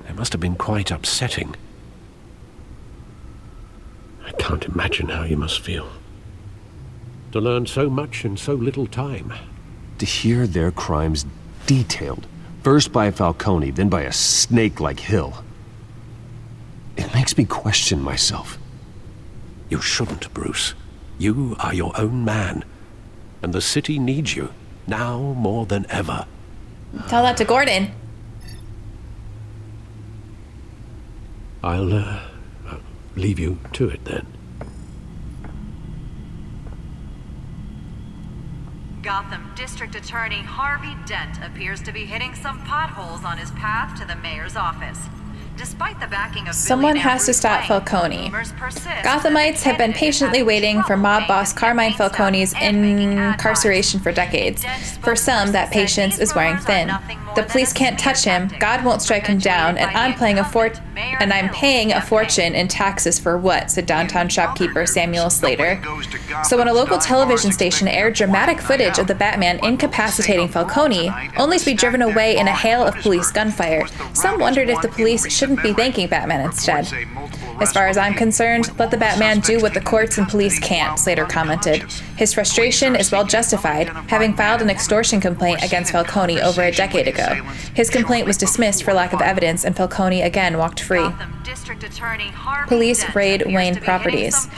They must have been quite upsetting. I can't imagine how you must feel. To learn so much in so little time. To hear their crimes detailed, first by Falcone, then by a snake like Hill. It makes me question myself. You shouldn't, Bruce. You are your own man. And the city needs you, now more than ever. Tell that to Gordon. I'll leave you to it then. Gotham District Attorney Harvey Dent appears to be hitting some potholes on his path to the mayor's office. Despite the backing of Someone has to stop Falcone. Gothamites have been patiently waiting for mob boss Carmine Falcone's incarceration for decades. For some, that patience is wearing thin. The police can't touch him, God won't strike him down, and I'm paying a fortune in taxes for what? Said downtown shopkeeper Samuel Slater. So when a local television station aired dramatic footage of the Batman incapacitating Falcone, only to be driven away in a hail of police gunfire, some wondered if the police shouldn't be thanking Batman instead. As far as I'm concerned, let the Batman do what the courts and police can't, Slater commented. His frustration is well justified, having filed an extortion complaint against Falcone over a decade ago. His complaint was dismissed for lack of evidence, and Falcone again walked free. Police raid Wayne properties.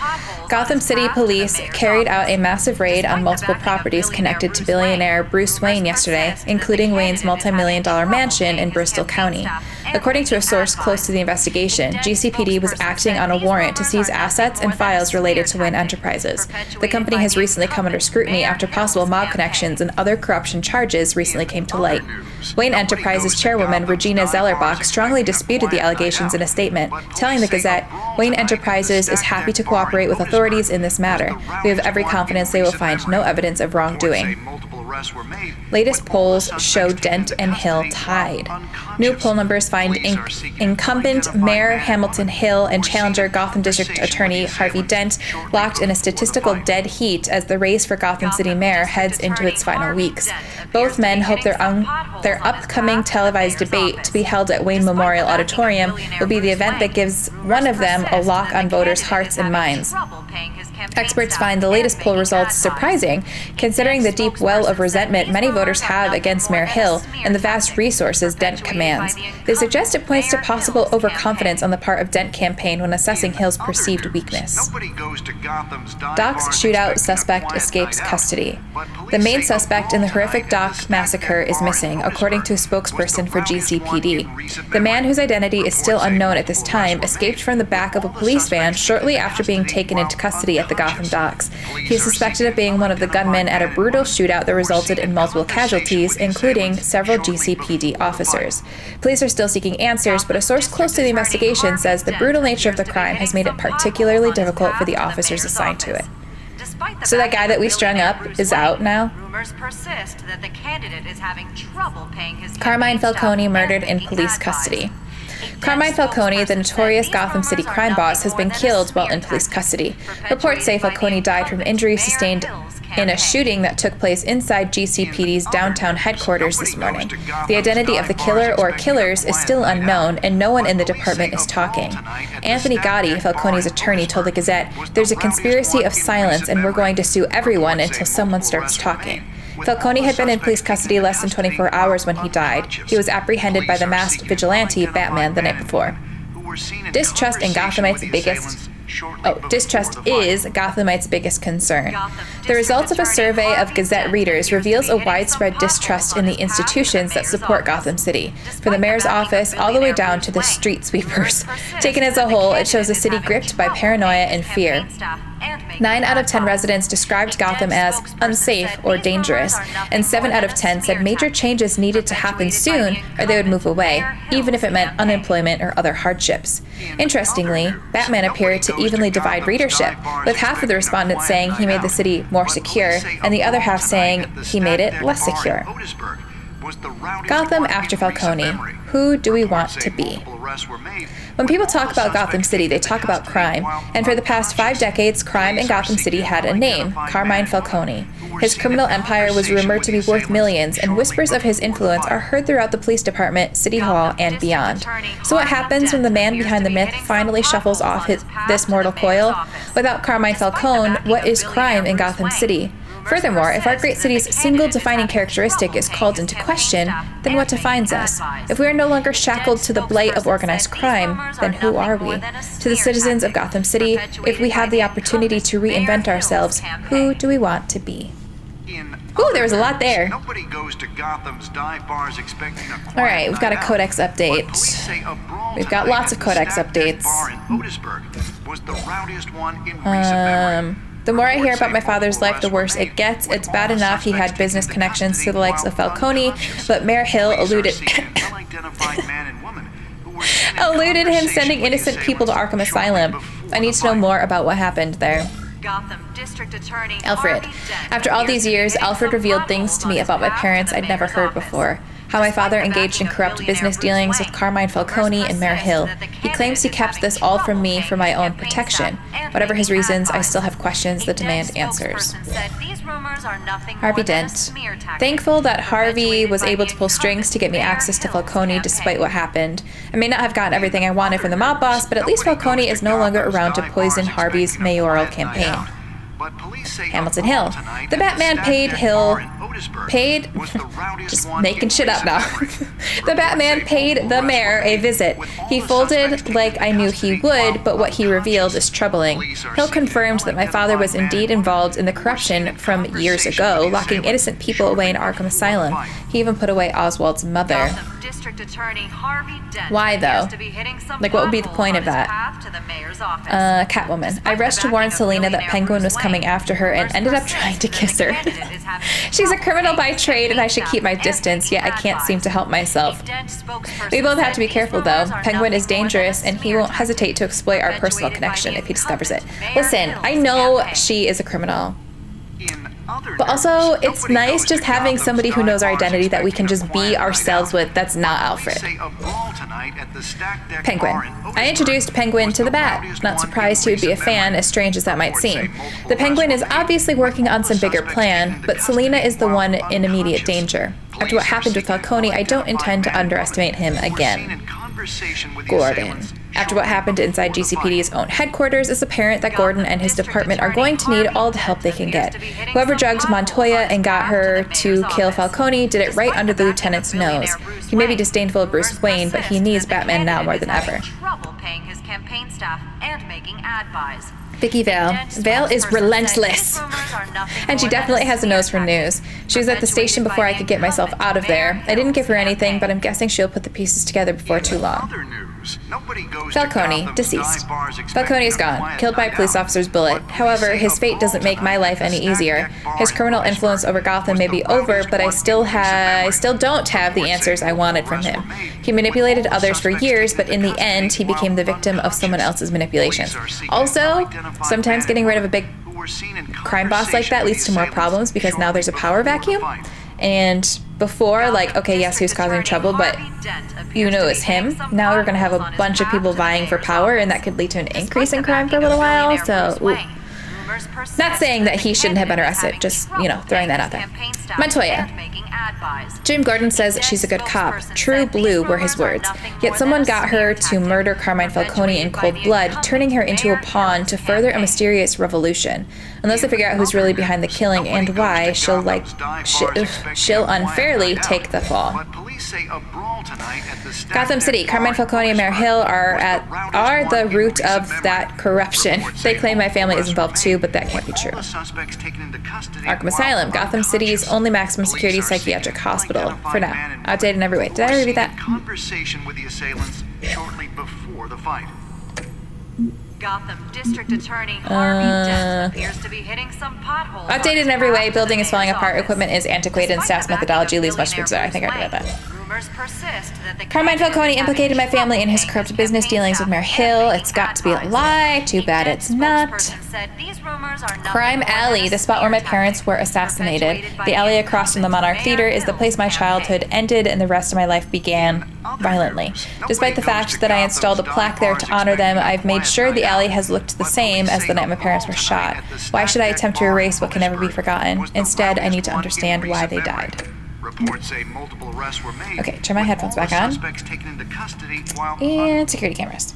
Gotham City Police carried out a massive raid on multiple properties connected to billionaire Bruce Wayne yesterday, including Wayne's multi-million-dollar mansion in Bristol County. According to a source close to the investigation, GCPD was acting on a warrant to seize assets and files related to Wayne Enterprises. The company has recently come under scrutiny after possible mob connections and other corruption charges recently came to light. Wayne Enterprises chairwoman Regina Zellerbach strongly disputed the allegations in a statement, telling the Gazette, "Wayne Enterprises is happy to cooperate with authorities in this matter. We have every confidence they will find no evidence of wrongdoing." Latest polls show Dent and Hill tied. New poll numbers find incumbent Mayor Hamilton Hill and challenger Gotham District Attorney Harvey Dent locked in a statistical dead heat as the race for Gotham City Mayor heads into its final weeks. Both men hope their upcoming televised debate, to be held at Wayne Memorial Auditorium, will be the event that gives one of them a lock on voters' hearts and minds. Experts find the latest poll results surprising, considering the deep well of resentment many voters have against Mayor Hill and the vast resources Dent commands. They suggest it points to possible overconfidence on the part of Dent campaign when assessing Hill's perceived weakness. Doc's shootout suspect escapes custody. The main suspect in the horrific Dock massacre is missing, according to a spokesperson for GCPD. The man, whose identity is still unknown at this time, escaped from the back of a police van shortly after being taken into custody at the Gotham docks. He is suspected of being one of the gunmen at a brutal shootout that resulted in multiple casualties, including several GCPD officers. Police are still seeking answers, but a source close to the investigation says the brutal nature of the crime has made it particularly difficult for the officers assigned to it. So that guy that we strung up is out now? Rumors persist that the candidate is having trouble paying his Carmine Falcone murdered in police custody. Carmine Falcone, the notorious Gotham City crime boss, has been killed while in police custody. Reports say Falcone died from injuries sustained in a shooting that took place inside GCPD's downtown headquarters this morning. The identity of the killer or killers is still unknown, and no one in the department is talking. Anthony Gotti, Falcone's attorney, told the Gazette, "There's a conspiracy of silence, and we're going to sue everyone until someone starts talking." Falcone had been in police custody less than 24 hours when he died. He was apprehended by the masked vigilante Batman the night before. Distrust in Gothamites' biggest Distrust is Gothamites' biggest concern. The results of a survey of Gazette readers reveals a widespread distrust in the institutions that support Gotham City, from the mayor's office all the way down to the street sweepers. Taken as a whole, it shows a city gripped by paranoia and fear. 9 out of 10 residents described Gotham as unsafe or dangerous, and 7 out of 10 said major changes needed to happen soon or they would move away, even if it meant unemployment or other hardships. Interestingly, Batman appeared to evenly divide readership, with half of the respondents saying he made the city more secure, and the other half saying he made it less secure. Gotham after Falcone. Who do we want to be? When people talk about Gotham City, they talk about crime, and for the past 5 decades, crime in Gotham City had a name, Carmine Falcone. His criminal empire was rumored to be worth millions, and whispers of his influence are heard throughout the police department, City Hall, and beyond. So what happens when the man behind the myth finally shuffles off this mortal coil? Without Carmine Falcone, what is crime in Gotham City? Furthermore, if our great city's single defining characteristic is called into question, then what defines us? If we are no longer shackled to the blight of organized crime, then who are we? To the citizens of Gotham City, if we have the opportunity to reinvent ourselves, who do we want to be? Ooh, there was a lot there. Alright, we've got a codex update. We've got lots of codex updates. The more I hear about my father's life, the worse it gets. It's bad enough he had business connections to the likes of Falcone, but Mayor Hill eluded him sending innocent people to Arkham Asylum. I need to know more about what happened there. Alfred. After all these years, Alfred revealed things to me about my parents I'd never heard before. How my father engaged in corrupt business dealings with Carmine Falcone and Mayor Hill. He claims he kept this all from me for my own protection. Whatever his reasons, I still have questions that demand answers. Harvey Dent. Thankful that Harvey was able to pull strings to get me access to Falcone despite what happened. I may not have gotten everything I wanted from the mob boss, but at least Falcone is no longer around to poison Harvey's mayoral campaign. Hamilton Hill. The Batman just making shit up now. The Batman paid the mayor a visit. He folded like I knew he would, but what he revealed is troubling. Hill confirmed that my father was indeed involved in the corruption from years ago, locking innocent people away in Arkham Asylum. He even put away Oswald's mother. Why, though? Like, what would be the point of that? Catwoman. I rushed to warn Selina that Penguin was coming after her and ended up trying to kiss her. She's a criminal by trade and I should keep my distance, yet I can't seem to help myself. We both have to be careful, though. Penguin is dangerous and he won't hesitate to exploit our personal connection if he discovers it. Listen, I know she is a criminal. But also, it's nice just having somebody who knows our identity that we can just be ourselves with that's not Alfred. Penguin. I introduced Penguin to the Bat. Not surprised he would be a fan, as strange as that might seem. The Penguin is obviously working on some bigger plan, but Selina is the one in immediate danger. After what happened with Falcone, I don't intend to underestimate him again. Gordon. After what happened inside GCPD's own headquarters, it's apparent that Gordon and his department are going to need all the help they can get. Whoever drugged Montoya and got her to kill Falcone did it right under the lieutenant's nose. He may be disdainful of Bruce Wayne, but he needs Batman now more than ever. Vicky Vale. Vale is relentless. And she definitely has a nose for news. She was at the station before I could get myself out of there. I didn't give her anything, but I'm guessing she'll put the pieces together before too long. Falcone, deceased. Falcone is gone, killed by a police officer's bullet. However, his fate doesn't make my life any easier. His criminal influence over Gotham may be over, but I still don't have the answers I wanted from him. He manipulated others for years, but in the end, he became the victim of someone else's manipulations. Also, sometimes getting rid of a big crime boss like that leads to more problems because now there's a power vacuum. And before, like, okay, yes, he was causing trouble, but you know it's him. Now we're going to have a bunch of people vying for power, and that could lead to an increase in crime for a little while, so... Ooh. Not saying that he shouldn't have been arrested, just, you know, throwing that out there. Montoya. Jim Gordon says she's a good cop. True blue were his words. Yet someone got her to murder Carmine Falcone in cold blood, turning her into a pawn to further a mysterious revolution. Unless I figure out who's really behind the killing and why, she'll unfairly take the fall. Gotham City, Carmine, Falcone, and Mayor Hill are the root of that corruption. They claim my family is involved too, but that can't be true. Arkham Asylum, Gotham City's only maximum security psychiatric hospital. For now. Outdated in every way. Did I read that? Conversation with the assailants shortly before the fight. Gotham District Attorney Harvey Dent appears to be hitting some potholes. Updated in every way, building is falling apart, equipment is antiquated, and staff's methodology leaves much to be desired. I think I read that. Rumors persist that the Carmine Falcone implicated my family in his corrupt business dealings with Mayor Hill. It's got to be a lie. Too bad it's not. Crime Alley, the spot where my parents were assassinated. The alley across from the Monarch Theater is the place my childhood ended and the rest of my life began violently. Despite the fact that I installed a plaque there to honor them, I've made sure the alley has looked the same as the night my parents were shot. Why should I attempt to erase what can never be forgotten? Instead, I need to understand why they died. Okay, turn my headphones back on. And security cameras.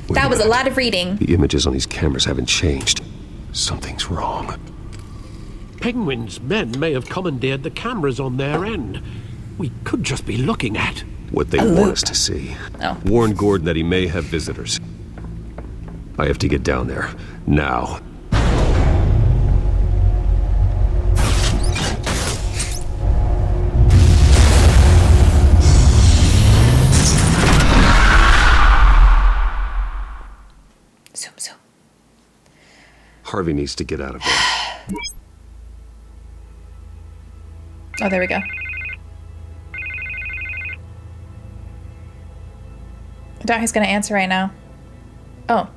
That was a lot of reading. The images on these cameras haven't changed. Something's wrong. Penguin's men may have commandeered the cameras on their end. We could just be looking at what they want us to see. Oh. Warn Gordon that he may have visitors. I have to get down there. Now. Zoom, zoom. Harvey needs to get out of there. Oh, there we go. I doubt he's going to answer right now. Oh.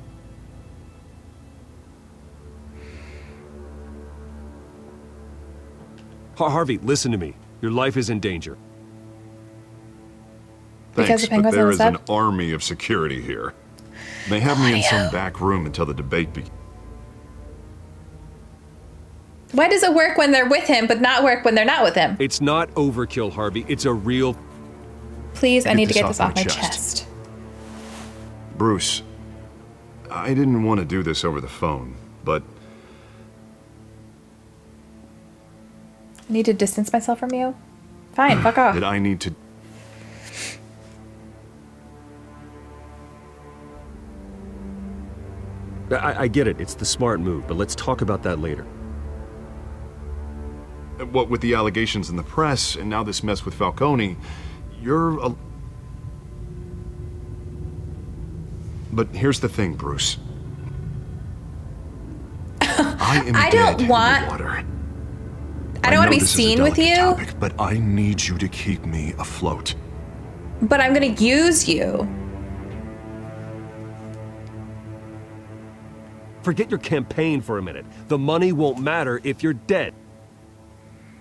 Harvey, listen to me. Your life is in danger. Because the Thanks, but penguins there on is the an army of security here. They have me in some back room until the debate begins. Why does it work when they're with him, but not work when they're not with him? It's not overkill, Harvey. It's a real... Please, I need to get this off my chest. Bruce, I didn't want to do this over the phone, but... I need to distance myself from you? Fine, fuck off. Did I need to... I get it. It's the smart move, but let's talk about that later. What with the allegations in the press, and now this mess with Falcone, you're a... But here's the thing, Bruce. I am I dead don't want... in the water. I don't want to be seen with you. Topic, but I need you to keep me afloat. But I'm going to use you. Forget your campaign for a minute. The money won't matter if you're dead.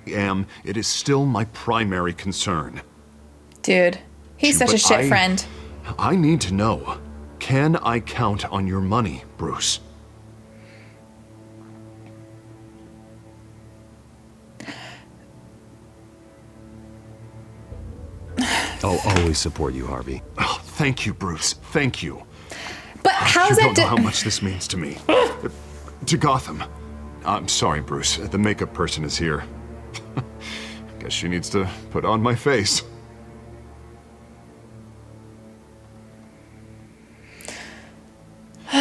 It is still my primary concern. Dude, he's such a shit friend. I need to know, can I count on your money, Bruce? I'll always support you, Harvey. Oh, thank you, Bruce. Thank you. But how's that... You don't know how much this means to me. To Gotham. I'm sorry, Bruce. The makeup person is here. Guess she needs to put on my face. You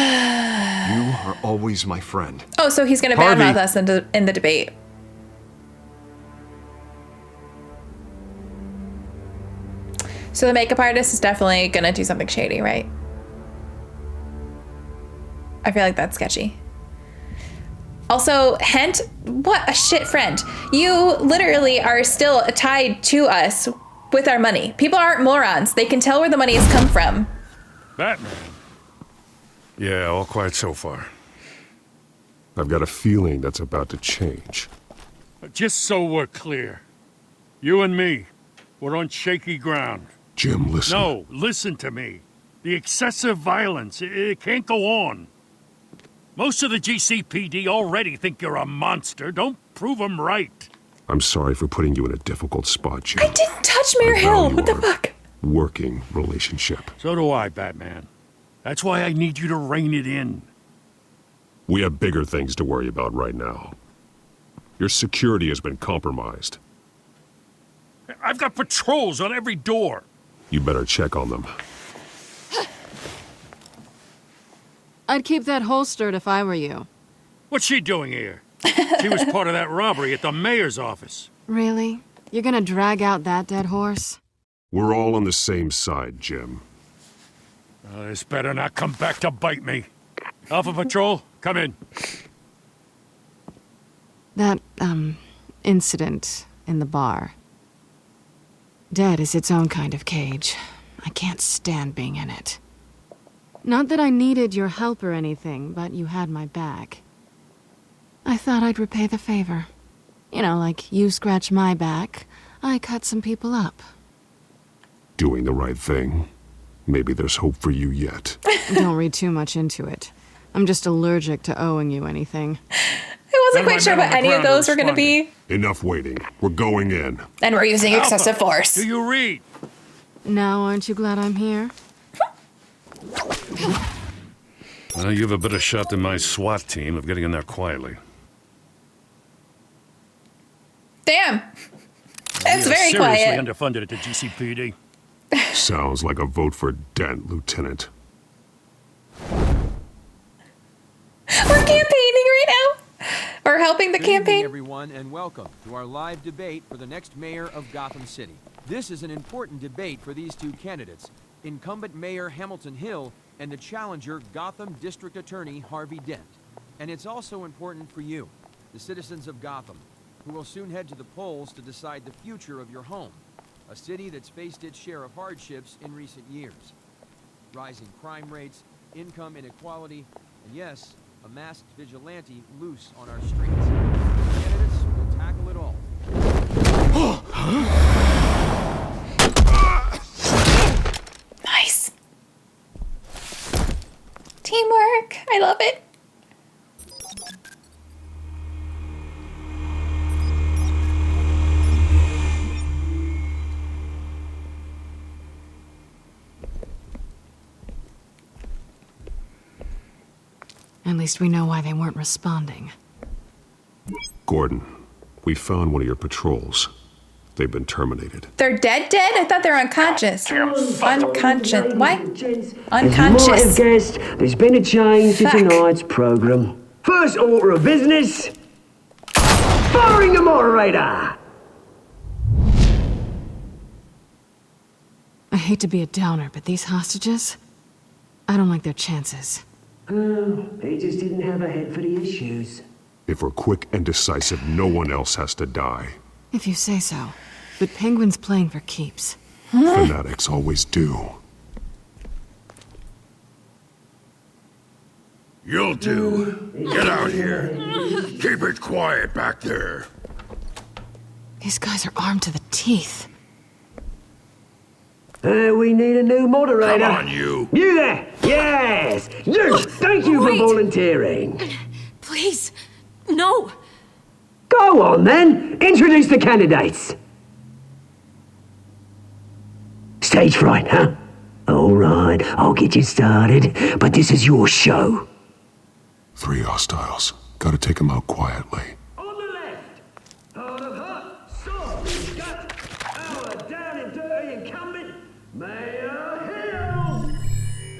are always my friend. Oh, so he's going to badmouth us in the debate. So the makeup artist is definitely going to do something shady, right? I feel like that's sketchy. Also, Hent, what a shit friend. You literally are still tied to us with our money. People aren't morons. They can tell where the money has come from. Batman. Yeah, all quiet so far. I've got a feeling that's about to change. Just so we're clear, you and me, we're on shaky ground. Jim, listen. No, listen to me. The excessive violence, it can't go on. Most of the GCPD already think you're a monster. Don't prove them right. I'm sorry for putting you in a difficult spot, Jim. I didn't touch Mayor Hill. What the fuck? Working relationship. So do I, Batman. That's why I need you to rein it in. We have bigger things to worry about right now. Your security has been compromised. I've got patrols on every door. You better check on them. I'd keep that holstered if I were you. What's she doing here? She was part of that robbery at the mayor's office. Really? You're gonna drag out that dead horse? We're all on the same side, Jim. This better not come back to bite me. Alpha Patrol, come in. That, incident in the bar. Dead is its own kind of cage. I can't stand being in it. Not that I needed your help or anything, but you had my back. I thought I'd repay the favor. You know, like you scratch my back, I cut some people up. Doing the right thing. Maybe there's hope for you yet. Don't read too much into it. I'm just allergic to owing you anything. I wasn't quite sure what any of those were going to be. Enough waiting. We're going in. And we're using excessive force. Do you read? Now, aren't you glad I'm here? Well, you have a better shot than my SWAT team of getting in there quietly. Damn. That's very seriously quiet. Underfunded at the GCPD. Sounds like a vote for Dent, Lieutenant. We're campaigning right now. Or helping the Good evening, campaign. everyone, and welcome to our live debate for the next mayor of Gotham City. This is an important debate for these two candidates, incumbent Mayor Hamilton Hill and the challenger Gotham District Attorney Harvey Dent. And it's also important for you, the citizens of Gotham, who will soon head to the polls to decide the future of your home, a city that's faced its share of hardships in recent years. Rising crime rates, income inequality, and yes, a masked vigilante loose on our streets. Candidates will tackle it all. Nice. Teamwork. I love it. At least we know why they weren't responding. Gordon, we found one of your patrols. They've been terminated. They're dead? I thought they were unconscious. Unconscious. What? As you might Unconscious. have guessed, there's been a change to tonight's program. First order of business, firing the moderator. I hate to be a downer, but these hostages, I don't like their chances. They just didn't have a head for the issues. If we're quick and decisive, no one else has to die. If you say so. But Penguin's playing for keeps. Fanatics always do. You'll do. Get out here. Keep it quiet back there. These guys are armed to the teeth. We need a new moderator. Come on, you. You there! Yes! You! Thank you for volunteering. Please, no. Go on then. Introduce the candidates. Stage fright, huh? All right, I'll get you started, but this is your show. 3 hostiles. Gotta take them out quietly. On the left, out of her, so we've got our down and dirty incumbent, Mayor Hill.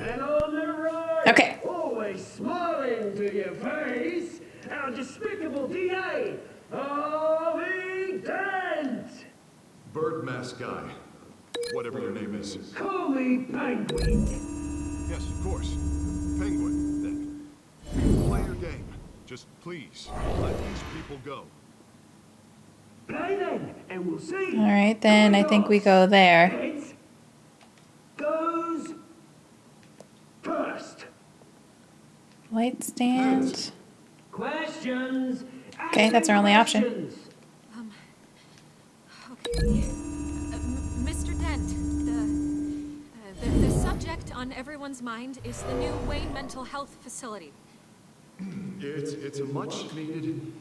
And on the right, Okay. always smiling to your face, our despicable DA, Harvey Dent. Bird mask guy. Whatever your name is. Call me Penguin. Yes, of course. Penguin, then. You play your game. Just please, let these people go. Play then, and we'll see. All right, then I think we go there. It goes first. Light stand. Questions. Okay, that's our only option. Okay. Mr. Dent, the subject on everyone's mind is the new Wayne Mental Health Facility. It's a much-needed,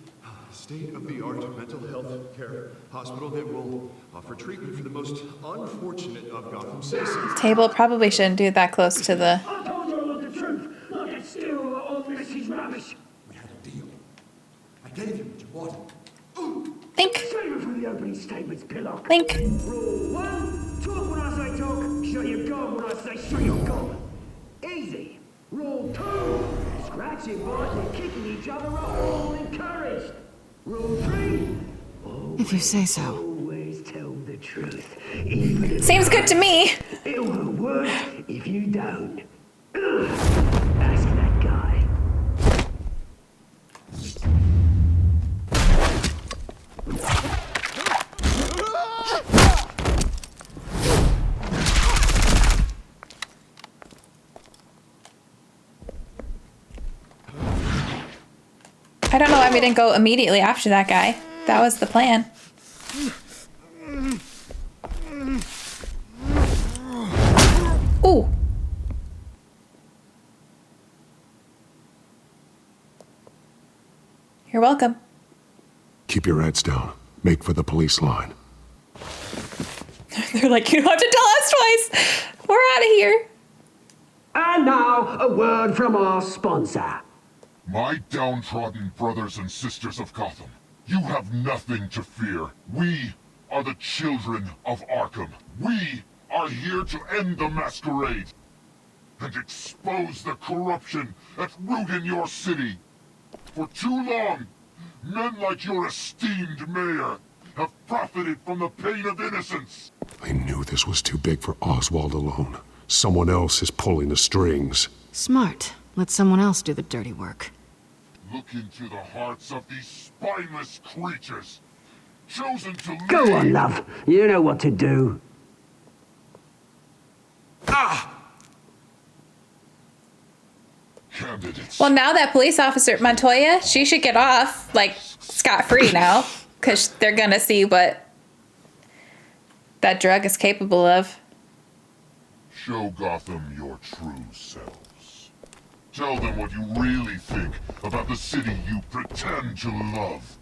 state-of-the-art mental health care hospital that will offer treatment for the most unfortunate of Gotham citizens. Table probably shouldn't do that close to the like a steal of Mrs. Rubbish. We had a deal. I gave you what you wanted. Think. Save it for the opening statements, Pillock. Think. Rule 1, talk when I say talk, show your gob when I say show your gob. Easy. Rule 2, scratching, biting, and kicking each other are all encouraged. Rule 3, If you say so. always tell the truth. Even if Seems good to me. it won't work if you don't. Ask that guy. I don't know why we didn't go immediately after that guy. That was the plan. Ooh. You're welcome. Keep your heads down. Make for the police line. They're like, you don't have to tell us twice. We're out of here. And now, a word from our sponsor. My downtrodden brothers and sisters of Gotham, you have nothing to fear. We are the children of Arkham. We are here to end the masquerade and expose the corruption at root in your city. For too long, men like your esteemed mayor have profited from the pain of innocence. I knew this was too big for Oswald alone. Someone else is pulling the strings. Smart. Let someone else do the dirty work. Look into the hearts of these spineless creatures, chosen to lead. Go on, love. You know what to do. Candidates. Well, now that police officer Montoya, she should get off like scot-free now, because they're gonna see what that drug is capable of. Show Gotham your true selves. Tell them what you really think about the city you pretend to love.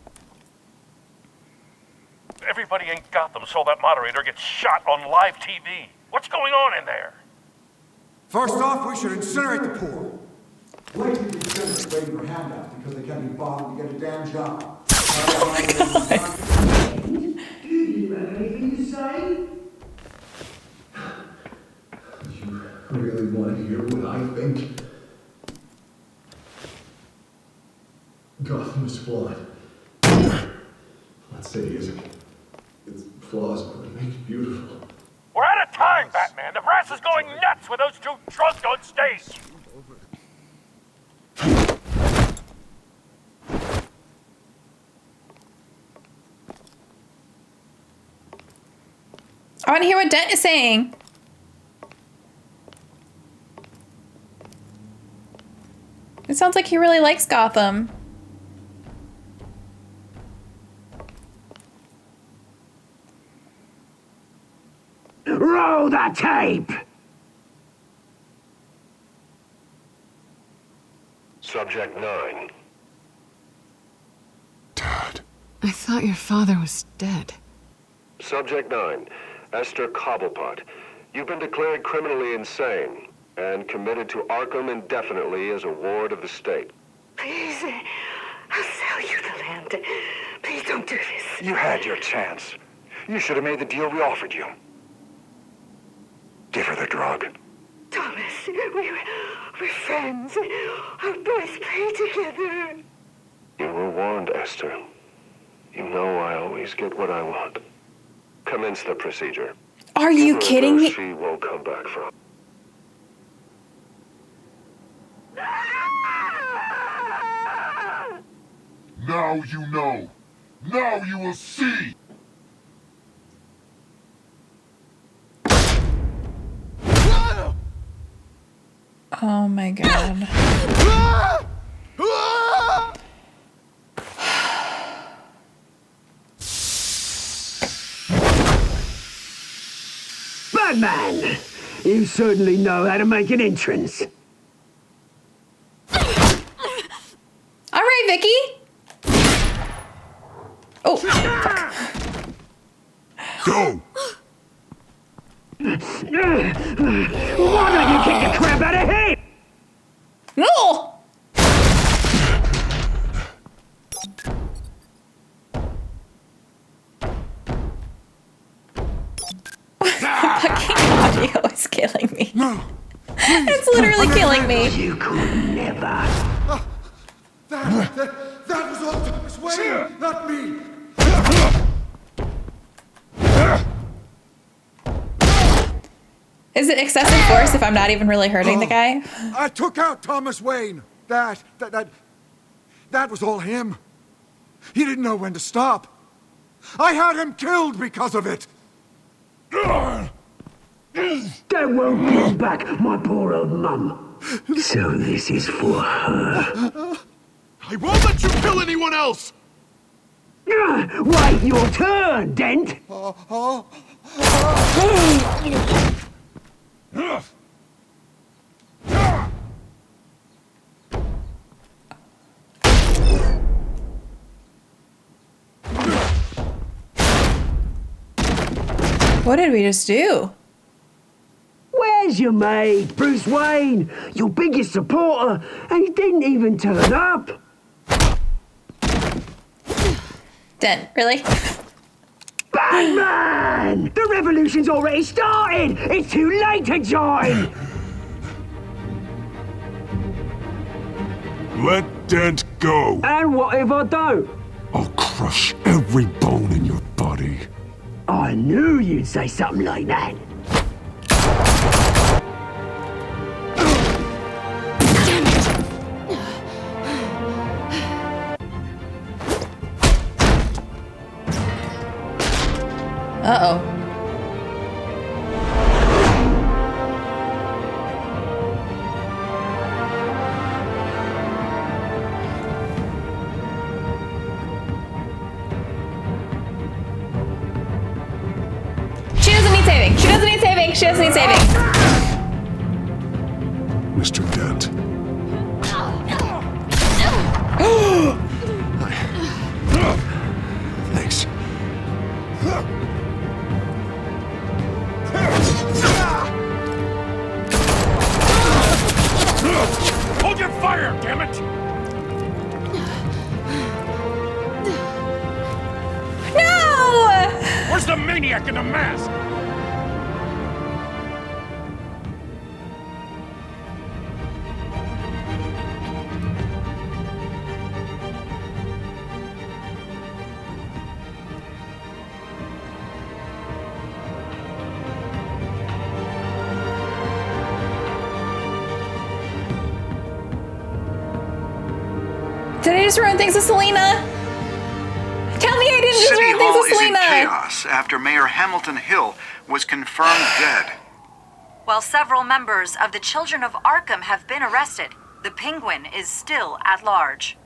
Everybody in Gotham saw that moderator get shot on live TV. What's going on in there? First off, we should incinerate the poor. Wait till the senators waiting for handouts because they can't be bothered to get a damn job. Do you have anything to say? You really want to hear what I think? Gotham is flawed. Let's say it isn't. Its flaws are what make it beautiful. We're out of time, Batman. The brass is going nuts with those two drunks on stage. I want to hear what Dent is saying. It sounds like he really likes Gotham. Roll the tape! Subject 9. I thought your father was dead. Subject 9. Esther Cobblepot. You've been declared criminally insane and committed to Arkham indefinitely as a ward of the state. Please, I'll sell you the land. Please don't do this. You had your chance. You should have made the deal we offered you. Give her the drug. Thomas, we're friends. Our boys play together. You were warned, Esther. You know I always get what I want. Commence the procedure. Are you kidding me? She won't come back from. Now you know. Now you will see. Oh my god. Batman! You certainly know how to make an entrance. Alright, Vicky. Oh, fuck. Go! Why don't you kick the crap out of him? No! No! It's literally killing me. You could never. That was all Thomas Wayne, not me! Is it excessive force if I'm not even really hurting the guy? I took out Thomas Wayne. That was all him. He didn't know when to stop. I had him killed because of it. That won't bring back my poor old mum. So this is for her. I won't let you kill anyone else! Wait your turn, Dent! What did we just do? Where's your mate, Bruce Wayne? Your biggest supporter, and he didn't even turn up. Dent, really? Batman! The revolution's already started! It's too late to join! Let Dent go. And what if I don't? I'll crush every bone in your body. I knew you'd say something like that. Uh-oh. She doesn't need saving. She doesn't need saving. She doesn't need saving. Mr. Dent. Thanks. Hold your fire, damn it! No! Where's the maniac in the mask? Did I just ruin things with Selina? Tell me I didn't just City ruin things Hall with is in Selina! chaos after Mayor Hamilton Hill was confirmed dead. While several members of the Children of Arkham have been arrested, the Penguin is still at large.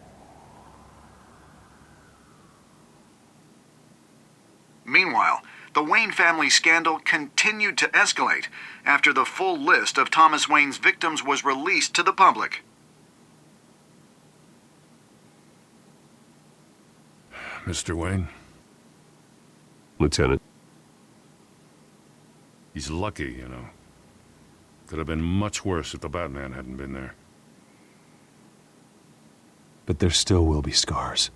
Meanwhile, the Wayne family scandal continued to escalate after the full list of Thomas Wayne's victims was released to the public. Mr. Wayne? Lieutenant. He's lucky, you know. Could have been much worse if the Batman hadn't been there. But there still will be scars.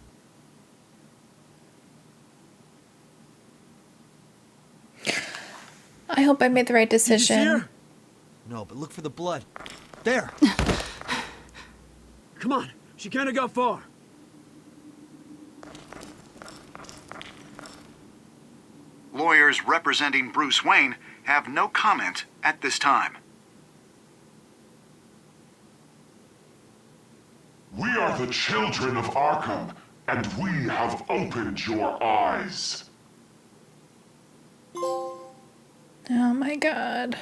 I hope I made the right decision. No, but look for the blood. There. Come on. She can't have got far. Lawyers representing Bruce Wayne have no comment at this time. We are the children of Arkham, and we have opened your eyes. Oh my god.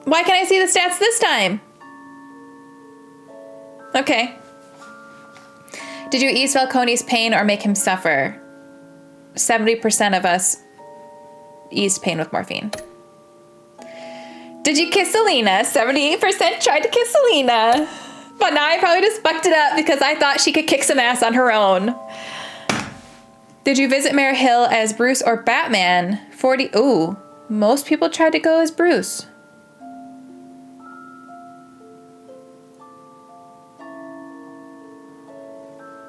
Why can I see the stats this time? Okay. Did you ease Falcone's pain or make him suffer? 70% of us eased pain with morphine. Did you kiss Selina? 78% tried to kiss Selina. But now I probably just fucked it up because I thought she could kick some ass on her own. Did you visit Mayor Hill as Bruce or Batman? 40. Ooh, most people tried to go as Bruce.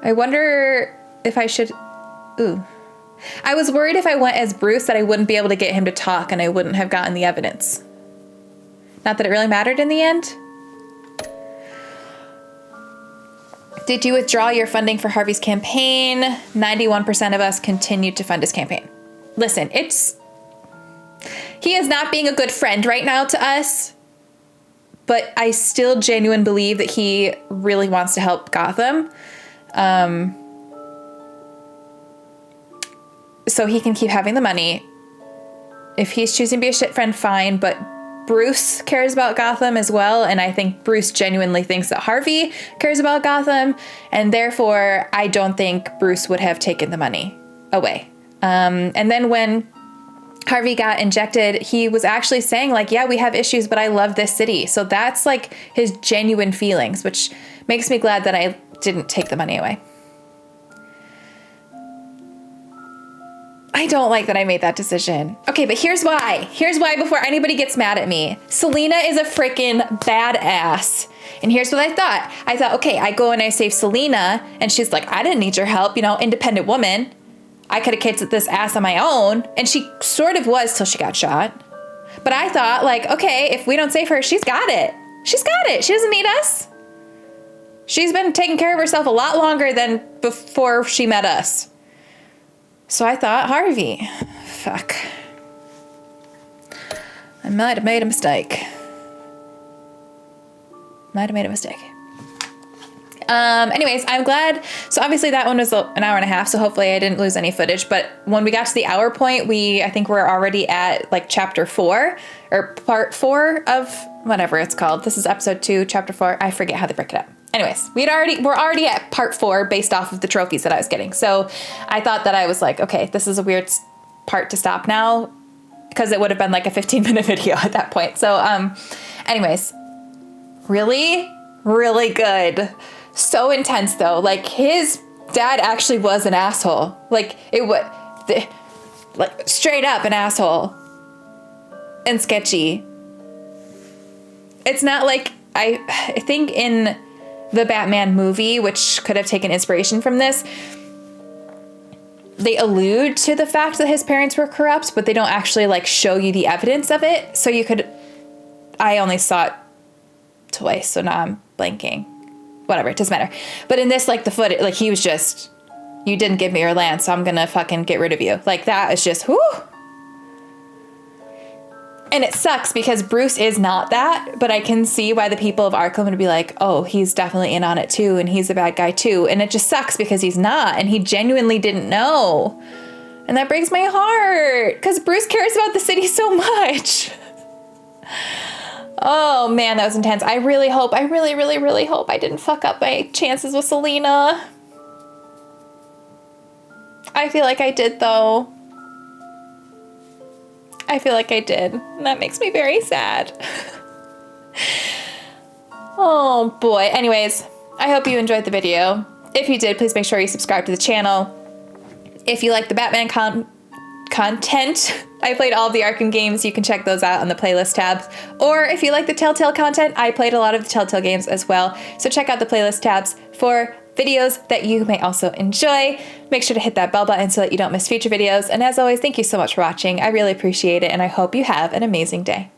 I wonder if I should... Ooh. I was worried if I went as Bruce that I wouldn't be able to get him to talk and I wouldn't have gotten the evidence. Not that it really mattered in the end. Did you withdraw your funding for Harvey's campaign? 91% of us continued to fund his campaign. Listen, he is not being a good friend right now to us, but I still genuinely believe that he really wants to help Gotham. So he can keep having the money. If he's choosing to be a shit friend, fine, but Bruce cares about Gotham as well, and I think Bruce genuinely thinks that Harvey cares about Gotham, and therefore I don't think Bruce would have taken the money away. And then when Harvey got injected, he was actually saying like, yeah, we have issues, but I love this city. So that's like his genuine feelings, which makes me glad that I didn't take the money away. I don't like that I made that decision. Okay, but here's why. Here's why before anybody gets mad at me. Selina is a freaking badass. And here's what I thought. I thought, okay, I go and I save Selina, and she's like, I didn't need your help, independent woman. I could have kicked this ass on my own. And she sort of was till she got shot. But I thought, like, okay, if we don't save her, she's got it. She's got it. She doesn't need us. She's been taking care of herself a lot longer than before she met us. So I thought, Harvey, fuck. I might have made a mistake. Anyways, I'm glad. So obviously that one was an hour and a half, so hopefully I didn't lose any footage. But when we got to the hour point, I think we're already at like chapter 4 or part 4 of whatever it's called. This is episode 2, chapter 4. I forget how they break it up. Anyways, we're already at part 4 based off of the trophies that I was getting. So I thought that I was like, okay, this is a weird part to stop now, because it would have been like a 15-minute video at that point. So anyways, really, really good. So intense though. Like his dad actually was an asshole. Like like straight up an asshole and sketchy. It's not like I think in the Batman movie, which could have taken inspiration from this, they allude to the fact that his parents were corrupt, but they don't actually like show you the evidence of it. So I only saw it twice, so now I'm blanking. Whatever, it doesn't matter. But in this, like the footage, like he was just, you didn't give me your land, so I'm gonna fucking get rid of you. Like that is just, whoo. And it sucks because Bruce is not that, but I can see why the people of Arkham would be like, oh, he's definitely in on it too, and he's a bad guy too. And it just sucks because he's not, and he genuinely didn't know. And that breaks my heart because Bruce cares about the city so much. Oh man, that was intense. I really hope I didn't fuck up my chances with Selina. I feel like I did though. I feel like I did. And that makes me very sad. Oh boy. Anyways, I hope you enjoyed the video. If you did, please make sure you subscribe to the channel. If you like the Batman content, I played all of the Arkham games. You can check those out on the playlist tabs. Or if you like the TellTale content, I played a lot of the TellTale games as well. So check out the playlist tabs for videos that you may also enjoy. Make sure to hit that bell button so that you don't miss future videos. And as always, thank you so much for watching. I really appreciate it, and I hope you have an amazing day.